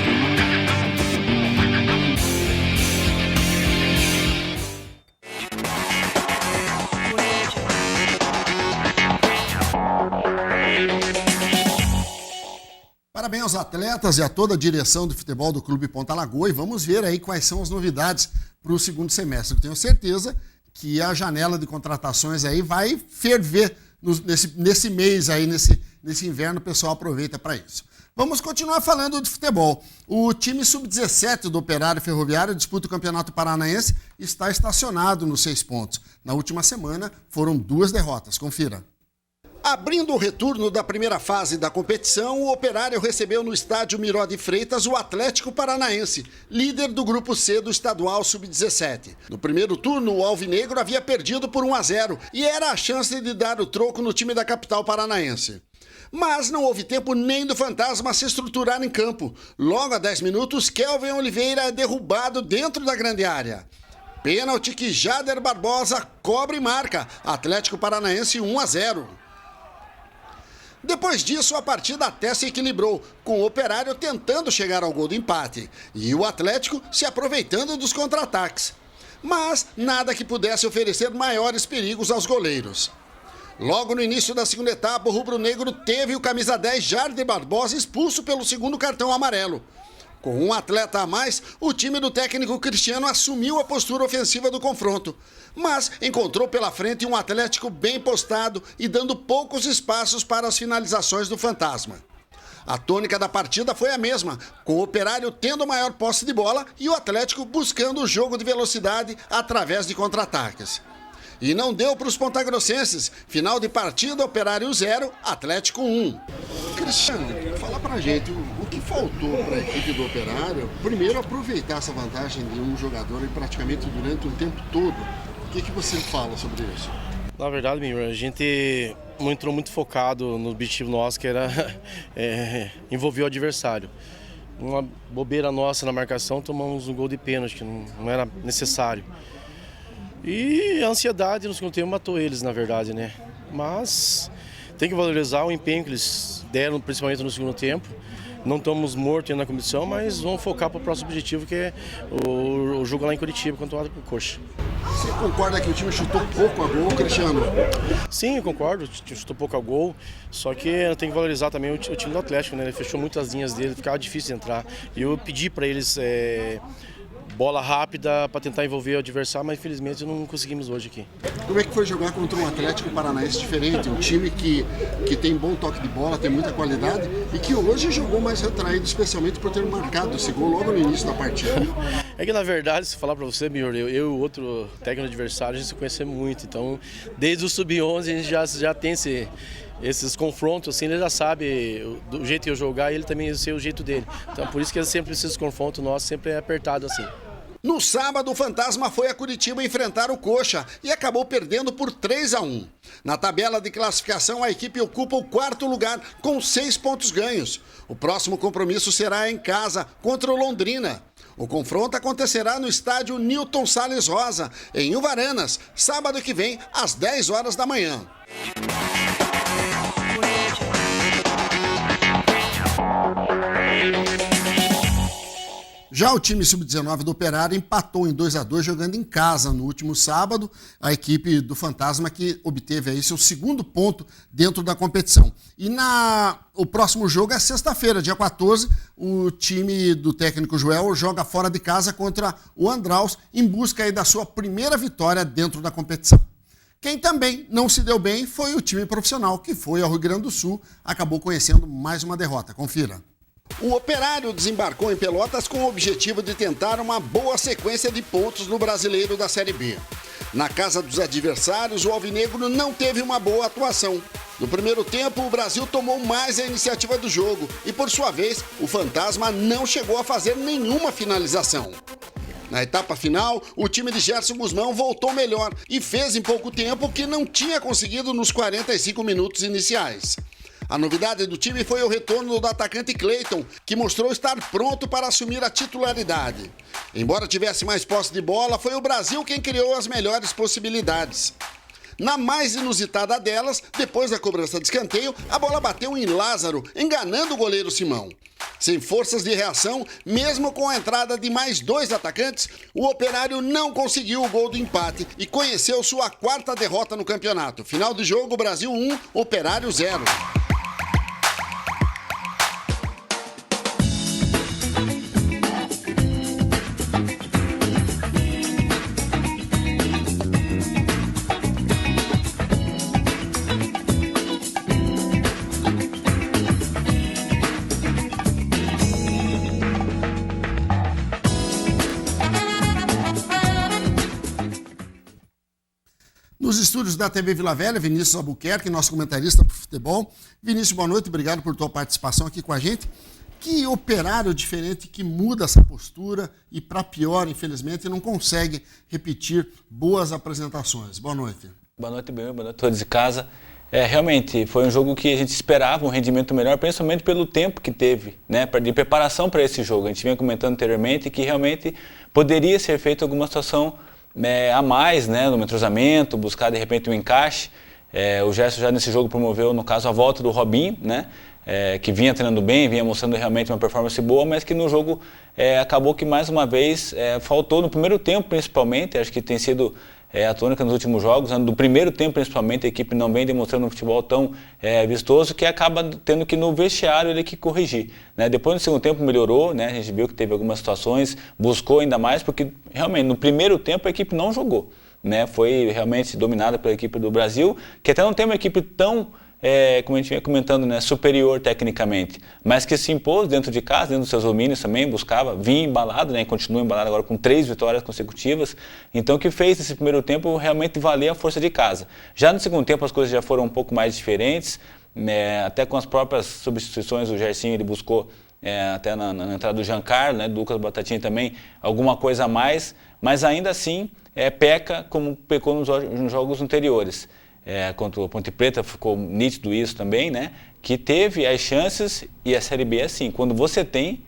Parabéns aos atletas e a toda a direção de futebol do Clube Ponta Lagoa e vamos ver aí quais são as novidades para o segundo semestre. Eu tenho certeza que a janela de contratações aí vai ferver nesse mês aí, nesse inverno, o pessoal aproveita para isso. Vamos continuar falando de futebol. O time sub-17 do Operário Ferroviário disputa o Campeonato Paranaense e está estacionado nos 6 pontos. Na última semana foram 2 derrotas. Confira. Abrindo o retorno da primeira fase da competição, o Operário recebeu no estádio Miró de Freitas o Atlético Paranaense, líder do Grupo C do Estadual Sub-17. No primeiro turno, o Alvinegro havia perdido por 1-0 e era a chance de dar o troco no time da capital paranaense. Mas não houve tempo nem do Fantasma se estruturar em campo. Logo a 10 minutos, Kelvin Oliveira é derrubado dentro da grande área. Pênalti que Jader Barbosa cobre e marca. Atlético Paranaense 1-0. Depois disso, a partida até se equilibrou, com o Operário tentando chegar ao gol do empate e o Atlético se aproveitando dos contra-ataques. mas nada que pudesse oferecer maiores perigos aos goleiros. Logo no início da segunda etapa, o rubro-negro teve o camisa 10 Jardim Barbosa expulso pelo segundo cartão amarelo. Com um atleta a mais, o time do técnico Cristiano assumiu a postura ofensiva do confronto, mas encontrou pela frente um Atlético bem postado e dando poucos espaços para as finalizações do Fantasma. A tônica da partida foi a mesma, com o Operário tendo maior posse de bola e o Atlético buscando o jogo de velocidade através de contra-ataques. E não deu para os pontagrossenses. Final de partida, Operário 0, Atlético 1. Cristiano, fala pra gente o que faltou para a equipe do Operário. Primeiro, aproveitar essa vantagem de um jogador praticamente durante o tempo todo. O que você fala sobre isso? Na verdade, Mimir, a gente entrou muito focado no objetivo nosso, que era envolver o adversário. Uma bobeira nossa na marcação, tomamos um gol de pênalti, que não era necessário. E a ansiedade no segundo tempo matou eles, na verdade, né? Mas tem que valorizar o empenho que eles deram, principalmente no segundo tempo. Não estamos mortos ainda na competição, mas vamos focar para o próximo objetivo, que é o jogo lá em Curitiba contra o Coxa. Você concorda que o time chutou pouco a gol, Cristiano? Sim, eu concordo, chutou pouco a gol, só que tem que valorizar também o time do Atlético, né? Ele fechou muitas linhas dele, ficava difícil de entrar. E eu pedi para eles bola rápida para tentar envolver o adversário, mas infelizmente não conseguimos hoje aqui. Como é que foi jogar contra um Atlético Paranaense diferente? Um time que tem bom toque de bola, tem muita qualidade e que hoje jogou mais retraído, especialmente por ter marcado esse gol logo no início da partida. É que na verdade, se falar para você, Mior, eu e o outro técnico adversário, a gente se conhece muito. Então, desde o Sub-11 a gente já tem esses confrontos, assim, ele já sabe do jeito que eu jogar e ele também sei o jeito dele. Então, por isso que sempre esses confrontos nossos sempre é apertado assim. No sábado, o Fantasma foi a Curitiba enfrentar o Coxa e acabou perdendo por 3-1. Na tabela de classificação, a equipe ocupa o 4º lugar com 6 pontos ganhos. O próximo compromisso será em casa contra o Londrina. O confronto acontecerá no estádio Newton Salles Rosa, em Uvaranas, sábado que vem, às 10 horas da manhã. Já o time sub-19 do Operário empatou em 2-2 jogando em casa no último sábado. A equipe do Fantasma que obteve aí seu 2º ponto dentro da competição. E o próximo jogo é sexta-feira, dia 14. O time do técnico Joel joga fora de casa contra o Andraus em busca aí da sua primeira vitória dentro da competição. Quem também não se deu bem foi o time profissional, que foi ao Rio Grande do Sul, acabou conhecendo mais uma derrota. Confira. O Operário desembarcou em Pelotas com o objetivo de tentar uma boa sequência de pontos no Brasileiro da Série B. Na casa dos adversários, o alvinegro não teve uma boa atuação. No primeiro tempo, o Brasil tomou mais a iniciativa do jogo e, por sua vez, o Fantasma não chegou a fazer nenhuma finalização. Na etapa final, o time de Gerson Guzmão voltou melhor e fez em pouco tempo o que não tinha conseguido nos 45 minutos iniciais. A novidade do time foi o retorno do atacante Cleiton, que mostrou estar pronto para assumir a titularidade. Embora tivesse mais posse de bola, foi o Brasil quem criou as melhores possibilidades. Na mais inusitada delas, depois da cobrança de escanteio, a bola bateu em Lázaro, enganando o goleiro Simão. Sem forças de reação, mesmo com a entrada de mais 2 atacantes, o Operário não conseguiu o gol do empate e conheceu sua 4ª derrota no campeonato. Final do jogo, Brasil 1, Operário 0. Nos estúdios da TV Vila Velha, Vinícius Albuquerque, nosso comentarista para futebol. Vinícius, boa noite, obrigado por tua participação aqui com a gente. Que Operário diferente que muda essa postura e, para pior, infelizmente, não consegue repetir boas apresentações. Boa noite. Boa noite, boa noite a todos de casa. Realmente, foi um jogo que a gente esperava um rendimento melhor, principalmente pelo tempo que teve, né, de preparação para esse jogo. A gente vinha comentando anteriormente que realmente poderia ser feita alguma situação a mais, né, no entrosamento, buscar de repente um encaixe. O Gerson já nesse jogo promoveu, no caso, a volta do Robinho, né? Que vinha treinando bem, vinha mostrando realmente uma performance boa, mas que no jogo acabou que mais uma vez faltou no primeiro tempo, principalmente. Acho que tem sido a tônica nos últimos jogos, no primeiro tempo principalmente a equipe não vem demonstrando um futebol tão vistoso que acaba tendo que no vestiário ele que corrigir, né? Depois no segundo tempo melhorou, né? A gente viu que teve algumas situações, buscou ainda mais, porque realmente no primeiro tempo a equipe não jogou, né? Foi realmente dominada pela equipe do Brasil, que até não tem uma equipe tão como a gente vinha comentando, né, superior tecnicamente, mas que se impôs dentro de casa, dentro dos seus domínios também, buscava, vinha embalado, né, e continua embalado agora com 3 vitórias consecutivas, então que fez esse primeiro tempo realmente valer a força de casa. Já no segundo tempo as coisas já foram um pouco mais diferentes, até com as próprias substituições, o Gersinho ele buscou, até na entrada do Giancarlo, né, do Lucas Batatinha também, alguma coisa a mais, mas ainda assim peca como pecou nos jogos anteriores. Contra o Ponte Preta ficou nítido isso também, né? Que teve as chances e a Série B é assim, quando você tem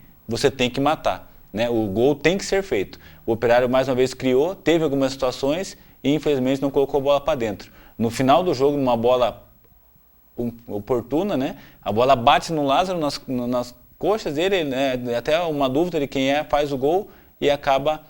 que matar, né? O gol tem que ser feito. O Operário mais uma vez criou, teve algumas situações e infelizmente não colocou a bola para dentro. No final do jogo, numa bola oportuna, né? A bola bate no Lázaro, nas coxas dele, né? Até uma dúvida de quem faz o gol e acaba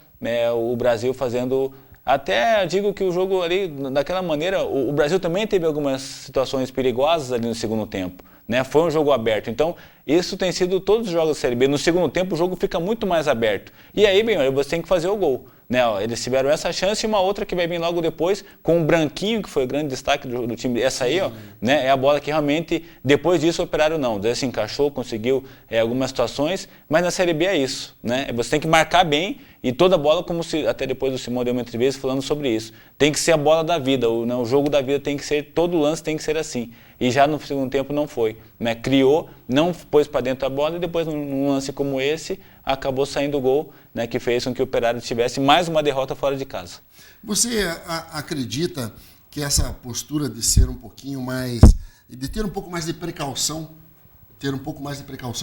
o Brasil fazendo. Até digo que o jogo ali, daquela maneira, o Brasil também teve algumas situações perigosas ali no segundo tempo, né? Foi um jogo aberto. Então, isso tem sido todos os jogos da Série B. No segundo tempo, o jogo fica muito mais aberto. E aí, bem, você tem que fazer o gol, né? Eles tiveram essa chance e uma outra que vai vir logo depois, com o Branquinho, que foi o grande destaque do time. Essa aí, né, é a bola que realmente, depois disso, o Operário não. Daí se encaixou, conseguiu algumas situações, mas na Série B é isso, né? Você tem que marcar bem. E toda bola, como até depois o Simão deu uma entrevista falando sobre isso, tem que ser a bola da vida, o jogo da vida tem que ser, todo lance tem que ser assim. E já no segundo tempo não foi, né? Criou, não pôs para dentro a bola e depois num lance como esse, acabou saindo o gol, né? Que fez com que o Operário tivesse mais uma derrota fora de casa. Você acredita que essa postura de ser um pouquinho mais, de ter um pouco mais de precaução,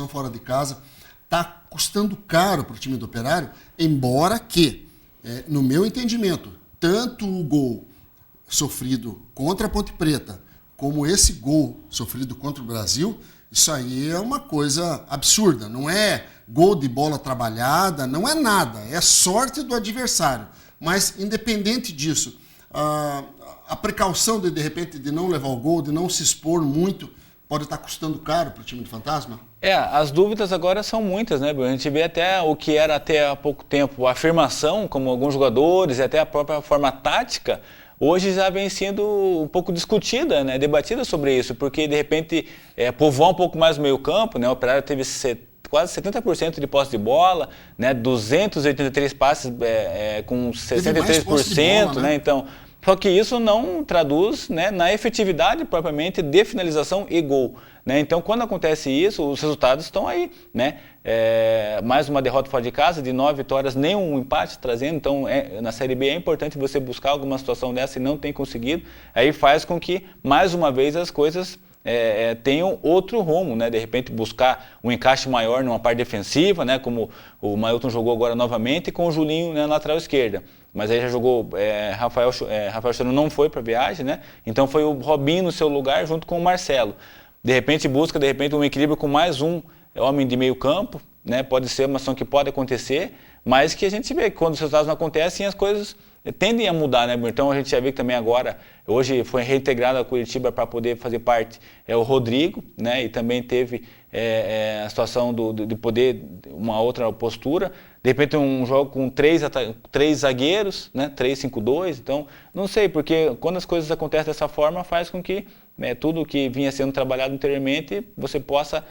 fora de casa, está custando caro para o time do Operário, embora que, no meu entendimento, tanto o gol sofrido contra a Ponte Preta, como esse gol sofrido contra o Brasil, isso aí é uma coisa absurda. Não é gol de bola trabalhada, não é nada, é sorte do adversário. Mas, independente disso, a precaução de repente, de não levar o gol, de não se expor muito, pode estar custando caro para o time do Fantasma? As dúvidas agora são muitas, né, Bruno? A gente vê até o que era até há pouco tempo a afirmação, como alguns jogadores, e até a própria forma tática, hoje já vem sendo um pouco discutida, né, debatida sobre isso, porque de repente povoar um pouco mais o meio campo, né, o Operário teve quase 70% de posse de bola, né, 283 passes com 63%, bola, né? Então, só que isso não traduz, né, na efetividade propriamente de finalização e gol, né? Então, quando acontece isso, os resultados estão aí, né? Mais uma derrota fora de casa, de 9 vitórias, nenhum empate trazendo. Então, na Série B é importante você buscar alguma situação dessa e não tem conseguido. Aí faz com que, mais uma vez, as coisas tenham outro rumo, né? De repente buscar um encaixe maior numa parte defensiva, né? Como o Mailton jogou agora novamente, com o Julinho na lateral esquerda. Mas aí já jogou, Rafael Chorão não foi para a viagem, né? Então foi o Robinho no seu lugar junto com o Marcelo. De repente busca um equilíbrio com mais um homem de meio campo, né? Pode ser uma ação que pode acontecer, mas que a gente vê que quando os resultados não acontecem, as coisas tendem a mudar, né? Então a gente já vê que também agora, hoje foi reintegrado a Curitiba para poder fazer parte o Rodrigo, né? E também teve a situação de poder, uma outra postura. De repente um jogo com 3 zagueiros, né? 3-5-2, então não sei, porque quando as coisas acontecem dessa forma, faz com que tudo que vinha sendo trabalhado anteriormente, você possa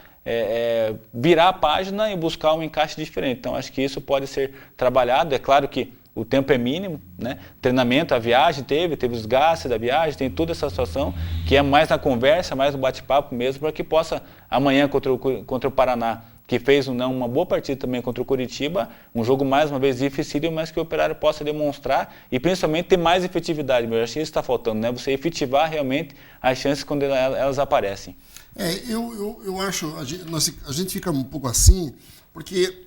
virar a página e buscar um encaixe diferente. Então acho que isso pode ser trabalhado, é claro que o tempo é mínimo, né? Treinamento, a viagem teve os gastos da viagem, tem toda essa situação que é mais na conversa, mais no bate-papo mesmo, para que possa amanhã contra o Paraná, que fez uma boa partida também contra o Curitiba, um jogo mais uma vez difícil, mas que o Operário possa demonstrar e principalmente ter mais efetividade. Eu acho que isso está faltando, né? Você efetivar realmente as chances quando elas aparecem. Eu acho, a gente fica um pouco assim, porque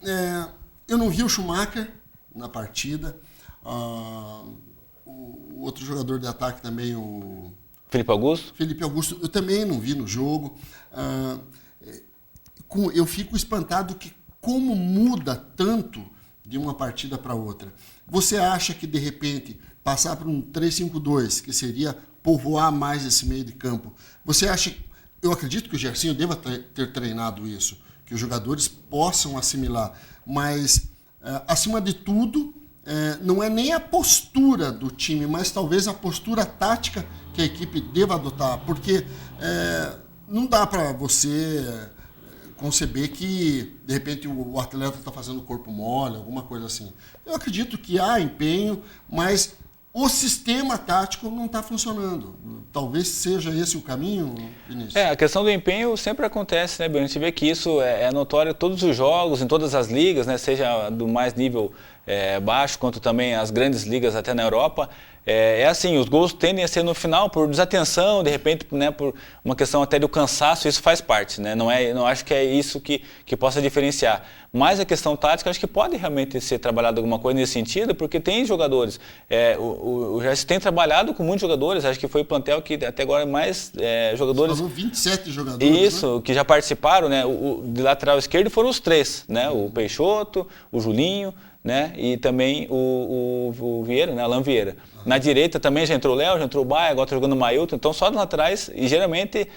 eu não vi o Schumacher na partida, o outro jogador de ataque também, o Felipe Augusto? Felipe Augusto, eu também não vi no jogo. Eu fico espantado que como muda tanto de uma partida para outra. Você acha que, de repente, passar para um 3-5-2, que seria povoar mais esse meio de campo, você acha... Eu acredito que o Gersinho deva ter treinado isso, que os jogadores possam assimilar, mas, acima de tudo, não é nem a postura do time, mas talvez a postura tática que a equipe deva adotar, porque não dá para você conceber que, de repente, o atleta está fazendo corpo mole, alguma coisa assim. Eu acredito que há empenho, mas o sistema tático não está funcionando. Talvez seja esse o caminho, Vinícius? A questão do empenho sempre acontece, né, Bruno? A gente vê que isso é notório em todos os jogos, em todas as ligas, né, seja do mais nível baixo, quanto também as grandes ligas até na Europa. Assim, os gols tendem a ser no final por desatenção, de repente, né, por uma questão até do cansaço, isso faz parte, né? Não acho que é isso que possa diferenciar. Mas a questão tática, acho que pode realmente ser trabalhado alguma coisa nesse sentido, porque tem jogadores. O Gerson tem trabalhado com muitos jogadores, acho que foi o plantel que até agora mais jogadores... Falou 27 jogadores, isso, né? Que já participaram, né? De lateral esquerdo foram os 3, né? O Peixoto, o Julinho, né? E também o Vieira, né? Alain Vieira. Na direita também já entrou o Léo, já entrou o Baia, agora está jogando o Mailton. Então só dos laterais, e geralmente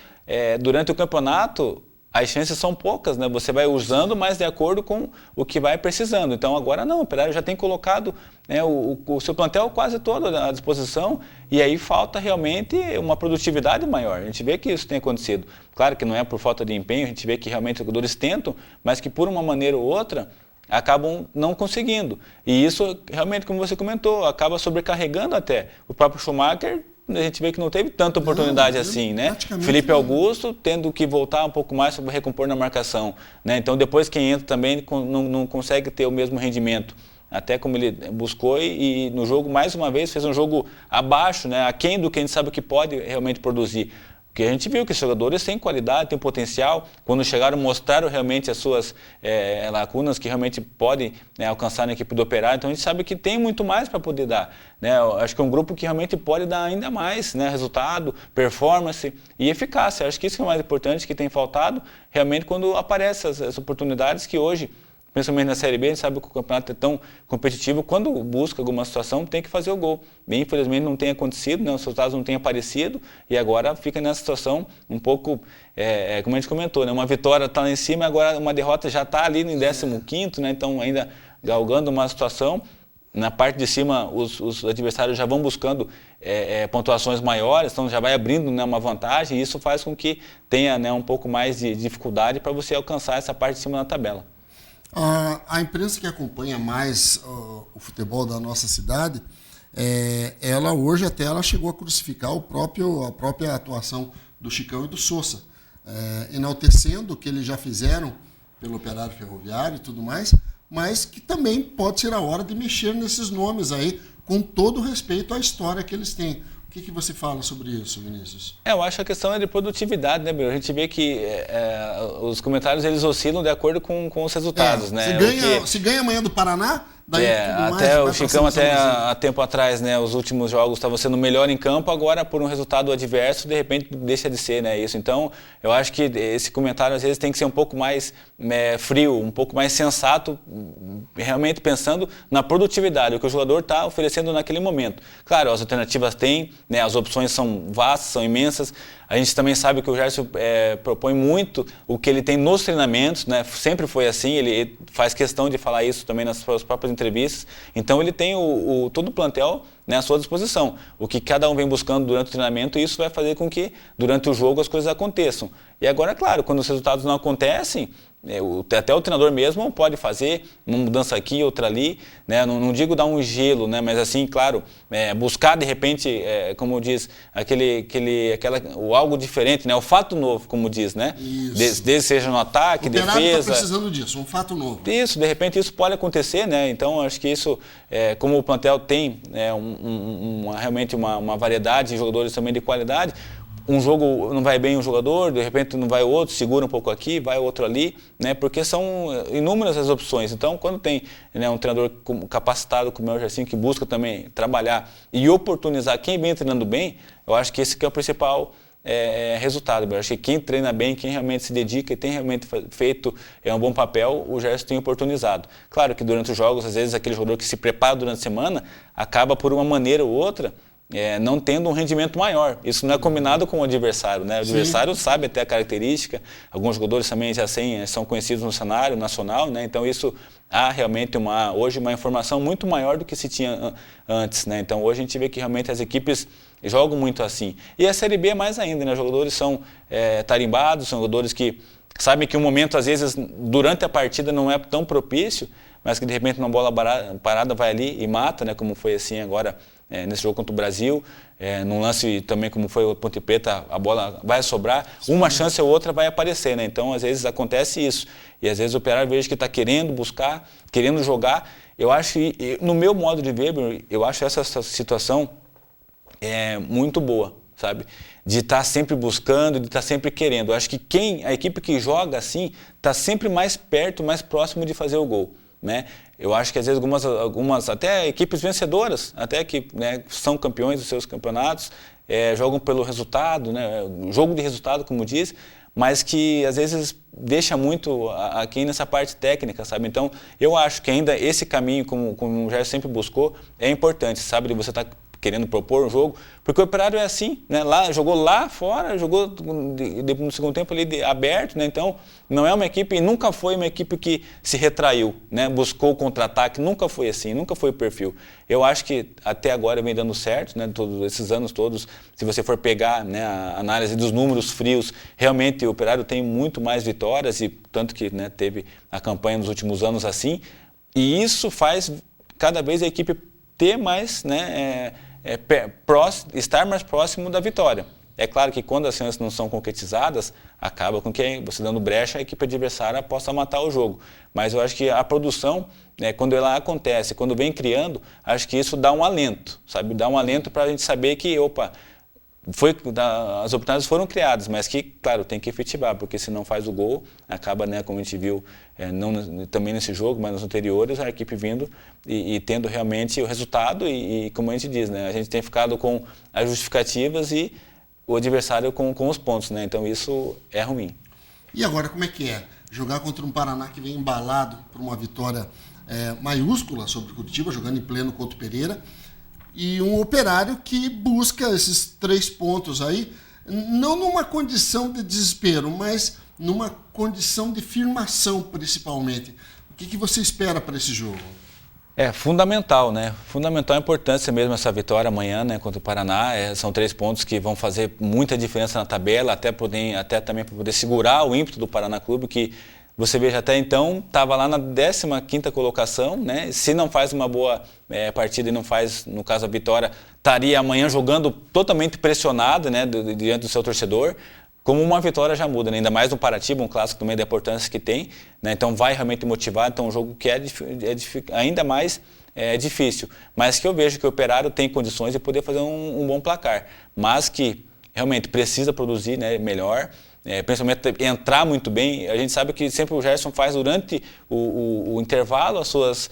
durante o campeonato as chances são poucas, né? Você vai usando mais de acordo com o que vai precisando. Então agora não, o Operário já tem colocado, né, o seu plantel quase todo à disposição, e aí falta realmente uma produtividade maior. A gente vê que isso tem acontecido. Claro que não é por falta de empenho, a gente vê que realmente os jogadores tentam, mas que por uma maneira ou outra acabam não conseguindo. E isso, realmente, como você comentou, acaba sobrecarregando até. O próprio Schumacher, a gente vê que não teve tanta oportunidade assim, né? Felipe Augusto tendo que voltar um pouco mais para recompor na marcação, né? Então, depois quem entra também não consegue ter o mesmo rendimento. Até como ele buscou e no jogo, mais uma vez, fez um jogo abaixo, né? Aquém do que a gente sabe que pode realmente produzir. Porque a gente viu que os jogadores têm qualidade, têm potencial, quando chegaram mostraram realmente as suas lacunas que realmente podem, né, alcançar na equipe do Operário, então a gente sabe que tem muito mais para poder dar, né? Eu acho que é um grupo que realmente pode dar ainda mais, né, resultado, performance e eficácia. Eu acho que isso é o mais importante, que tem faltado realmente quando aparecem as oportunidades que hoje, principalmente na Série B, a gente sabe que o campeonato é tão competitivo, quando busca alguma situação tem que fazer o gol. Bem, infelizmente não tem acontecido, né? Os resultados não têm aparecido e agora fica nessa situação um pouco, como a gente comentou, né? Uma vitória está lá em cima, agora uma derrota já está ali no 15º, né? Então ainda galgando uma situação. Na parte de cima os adversários já vão buscando pontuações maiores, então já vai abrindo, né, uma vantagem, e isso faz com que tenha, né, um pouco mais de dificuldade para você alcançar essa parte de cima da tabela. A imprensa que acompanha mais o futebol da nossa cidade, ela hoje até ela chegou a crucificar a própria atuação do Chicão e do Sousa, enaltecendo o que eles já fizeram pelo Operário Ferroviário e tudo mais, mas que também pode ser a hora de mexer nesses nomes aí, com todo respeito à história que eles têm. O que você fala sobre isso, Vinícius? Eu acho que a questão é de produtividade, né, Bruno? A gente vê que os comentários eles oscilam de acordo com os resultados, né? Se ganha amanhã do Paraná, daí tudo mais, até o Chicão, até há tempo atrás, né, os últimos jogos estavam sendo melhor em campo, agora por um resultado adverso, de repente deixa de ser, né, isso. Então, eu acho que esse comentário às vezes tem que ser um pouco mais frio, um pouco mais sensato, realmente pensando na produtividade, o que o jogador está oferecendo naquele momento. Claro, as alternativas tem, né, as opções são vastas, são imensas. A gente também sabe que o Gerson propõe muito o que ele tem nos treinamentos, né? Sempre foi assim, ele faz questão de falar isso também nas suas próprias entrevistas. Então ele tem todo o plantel, né, à sua disposição. O que cada um vem buscando durante o treinamento, isso vai fazer com que durante o jogo as coisas aconteçam. E agora, claro, quando os resultados não acontecem, até o treinador mesmo pode fazer uma mudança aqui, outra ali, né? Não digo dar um gelo, né? Mas assim, claro, buscar de repente, como diz, o algo diferente, né? O fato novo, como diz, né? Desde seja no ataque, defesa. O Operário está precisando disso, um fato novo. Isso, de repente isso pode acontecer, né? Então acho que isso, como o plantel tem realmente uma variedade de jogadores também de qualidade, um jogo não vai bem um jogador, de repente não vai outro, segura um pouco aqui, vai outro ali, né? Porque são inúmeras as opções. Então, quando tem, né, um treinador capacitado como é o Jairzinho, que busca também trabalhar e oportunizar quem vem treinando bem, eu acho que esse que é o principal resultado. Eu acho que quem treina bem, quem realmente se dedica e tem realmente feito um bom papel, o Gerson tem oportunizado. Claro que durante os jogos, às vezes, aquele jogador que se prepara durante a semana acaba por uma maneira ou outra não tendo um rendimento maior. Isso não é combinado com o adversário, né? O adversário sabe até a característica, alguns jogadores também já são conhecidos no cenário nacional, né? Então isso há realmente hoje uma informação muito maior do que se tinha antes, né? Então hoje a gente vê que realmente as equipes jogam muito assim. E a Série B é mais ainda, né? Os jogadores são tarimbados, são jogadores que sabem que o momento, às vezes, durante a partida não é tão propício, mas que de repente uma bola parada vai ali e mata, né? Como foi assim agora nesse jogo contra o Brasil, num lance também como foi o Ponte Preta, a bola vai sobrar, uma chance ou outra vai aparecer, né? Então às vezes acontece isso, e às vezes o Operário vejo que está querendo buscar, querendo jogar. Eu acho que, no meu modo de ver, eu acho essa situação muito boa, sabe? De estar sempre buscando, de estar sempre querendo. Eu acho que a equipe que joga assim, está sempre mais perto, mais próximo de fazer o gol, né? Eu acho que às vezes algumas até equipes vencedoras, até que, né, são campeões dos seus campeonatos, jogam pelo resultado, né, jogo de resultado, como diz, mas que às vezes deixa muito aqui nessa parte técnica, sabe? Então eu acho que ainda esse caminho, como o Jair sempre buscou, é importante, sabe? De você estar querendo propor um jogo, porque o Operário é assim, né? Jogou lá fora, jogou no segundo tempo ali aberto, né? Então não é uma equipe, nunca foi uma equipe que se retraiu, né? Buscou contra-ataque, nunca foi assim, nunca foi o perfil. Eu acho que até agora vem dando certo, né? Todos esses anos todos, se você for pegar, né, a análise dos números frios, realmente o Operário tem muito mais vitórias, e tanto que, né, teve a campanha nos últimos anos assim, e isso faz cada vez a equipe ter mais, né, estar mais próximo da vitória. É claro que quando as chances não são concretizadas, acaba com que você dando brecha, a equipe adversária possa matar o jogo. Mas eu acho que a produção, quando ela acontece, quando vem criando, acho que isso dá um alento, sabe? Dá um alento para a gente saber que, as oportunidades foram criadas, mas que, claro, tem que efetivar, porque se não faz o gol, acaba, né, como a gente viu, não também nesse jogo, mas nos anteriores, a equipe vindo e tendo realmente o resultado e como a gente diz, né, a gente tem ficado com as justificativas e o adversário com os pontos, né, então isso é ruim. E agora, como é que é? Jogar contra um Paraná que vem embalado por uma vitória maiúscula sobre o Curitiba, jogando em pleno Couto Pereira, e um Operário que busca esses 3 pontos aí, não numa condição de desespero, mas numa condição de firmação, principalmente. O que você espera para esse jogo? É fundamental, né? Fundamental a importância mesmo essa vitória amanhã, né, contra o Paraná. São 3 pontos que vão fazer muita diferença na tabela, até também para poder segurar o ímpeto do Paraná Clube, que você veja, até então estava lá na 15ª colocação, né? Se não faz uma boa partida e não faz, no caso, a vitória, estaria amanhã jogando totalmente pressionado, né, diante do seu torcedor. Como uma vitória já muda, né? Ainda mais no Paratiba, um clássico também da importância que tem, né? Então vai realmente motivar, então um jogo que ainda mais difícil, mas que eu vejo que o Operário tem condições de poder fazer um bom placar, mas que realmente precisa produzir, né, melhor, principalmente entrar muito bem. A gente sabe que sempre o Gerson faz durante o intervalo as suas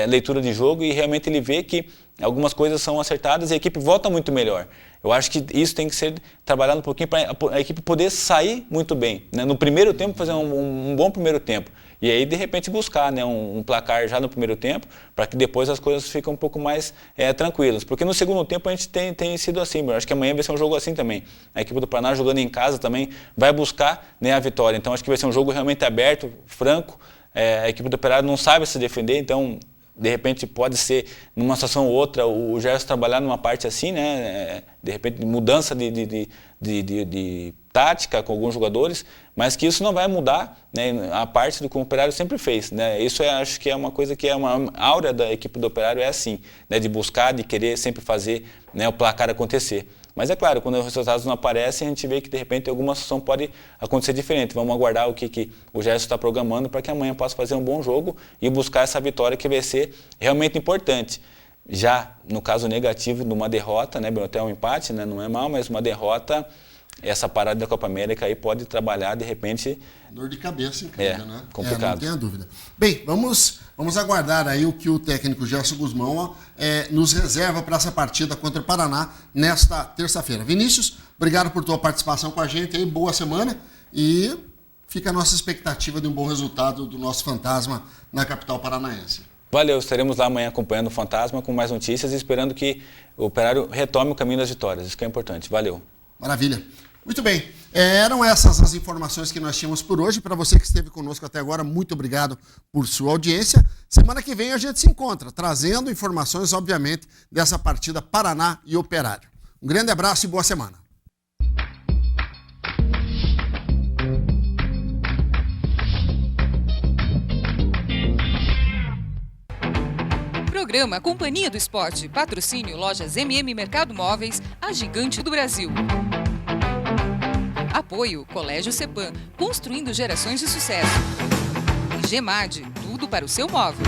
leituras de jogo e realmente ele vê que algumas coisas são acertadas e a equipe volta muito melhor. Eu acho que isso tem que ser trabalhado um pouquinho para a equipe poder sair muito bem, né? No primeiro tempo, fazer um bom primeiro tempo. E aí, de repente, buscar, né, um placar já no primeiro tempo, para que depois as coisas fiquem um pouco mais tranquilas. Porque no segundo tempo a gente tem sido assim. Eu acho que amanhã vai ser um jogo assim também. A equipe do Paraná, jogando em casa também, vai buscar, né, a vitória. Então acho que vai ser um jogo realmente aberto, franco. A equipe do Operário não sabe se defender, então de repente pode ser numa situação ou outra o Gerson trabalhar numa parte assim, né, de repente mudança de tática com alguns jogadores, mas que isso não vai mudar, né, a parte do que o Operário sempre fez, né. Isso acho que é uma coisa que é uma áurea da equipe do Operário, é assim, né, de buscar, de querer sempre fazer, né, o placar acontecer. Mas é claro, quando os resultados não aparecem, a gente vê que de repente alguma situação pode acontecer diferente. Vamos aguardar o que o Gerson está programando para que amanhã possa fazer um bom jogo e buscar essa vitória que vai ser realmente importante. Já no caso negativo de uma derrota, né, até um empate, né, não é mal, mas uma derrota essa parada da Copa América aí pode trabalhar, de repente... Dor de cabeça incrível, né? Complicado. Não tenha dúvida. Bem, vamos aguardar aí o que o técnico Gerson Guzmão nos reserva para essa partida contra o Paraná nesta terça-feira. Vinícius, obrigado por tua participação com a gente aí, boa semana e fica a nossa expectativa de um bom resultado do nosso Fantasma na capital paranaense. Valeu, estaremos lá amanhã acompanhando o Fantasma com mais notícias e esperando que o Operário retome o caminho das vitórias, isso que é importante. Valeu. Maravilha. Muito bem, eram essas as informações que nós tínhamos por hoje. Para você que esteve conosco até agora, muito obrigado por sua audiência. Semana que vem a gente se encontra, trazendo informações, obviamente, dessa partida Paraná e Operário. Um grande abraço e boa semana. Programa Companhia do Esporte, patrocínio Lojas MM Mercado Móveis, a gigante do Brasil. Apoio Colégio Cepan, construindo gerações de sucesso. E Gemad, tudo para o seu móvel.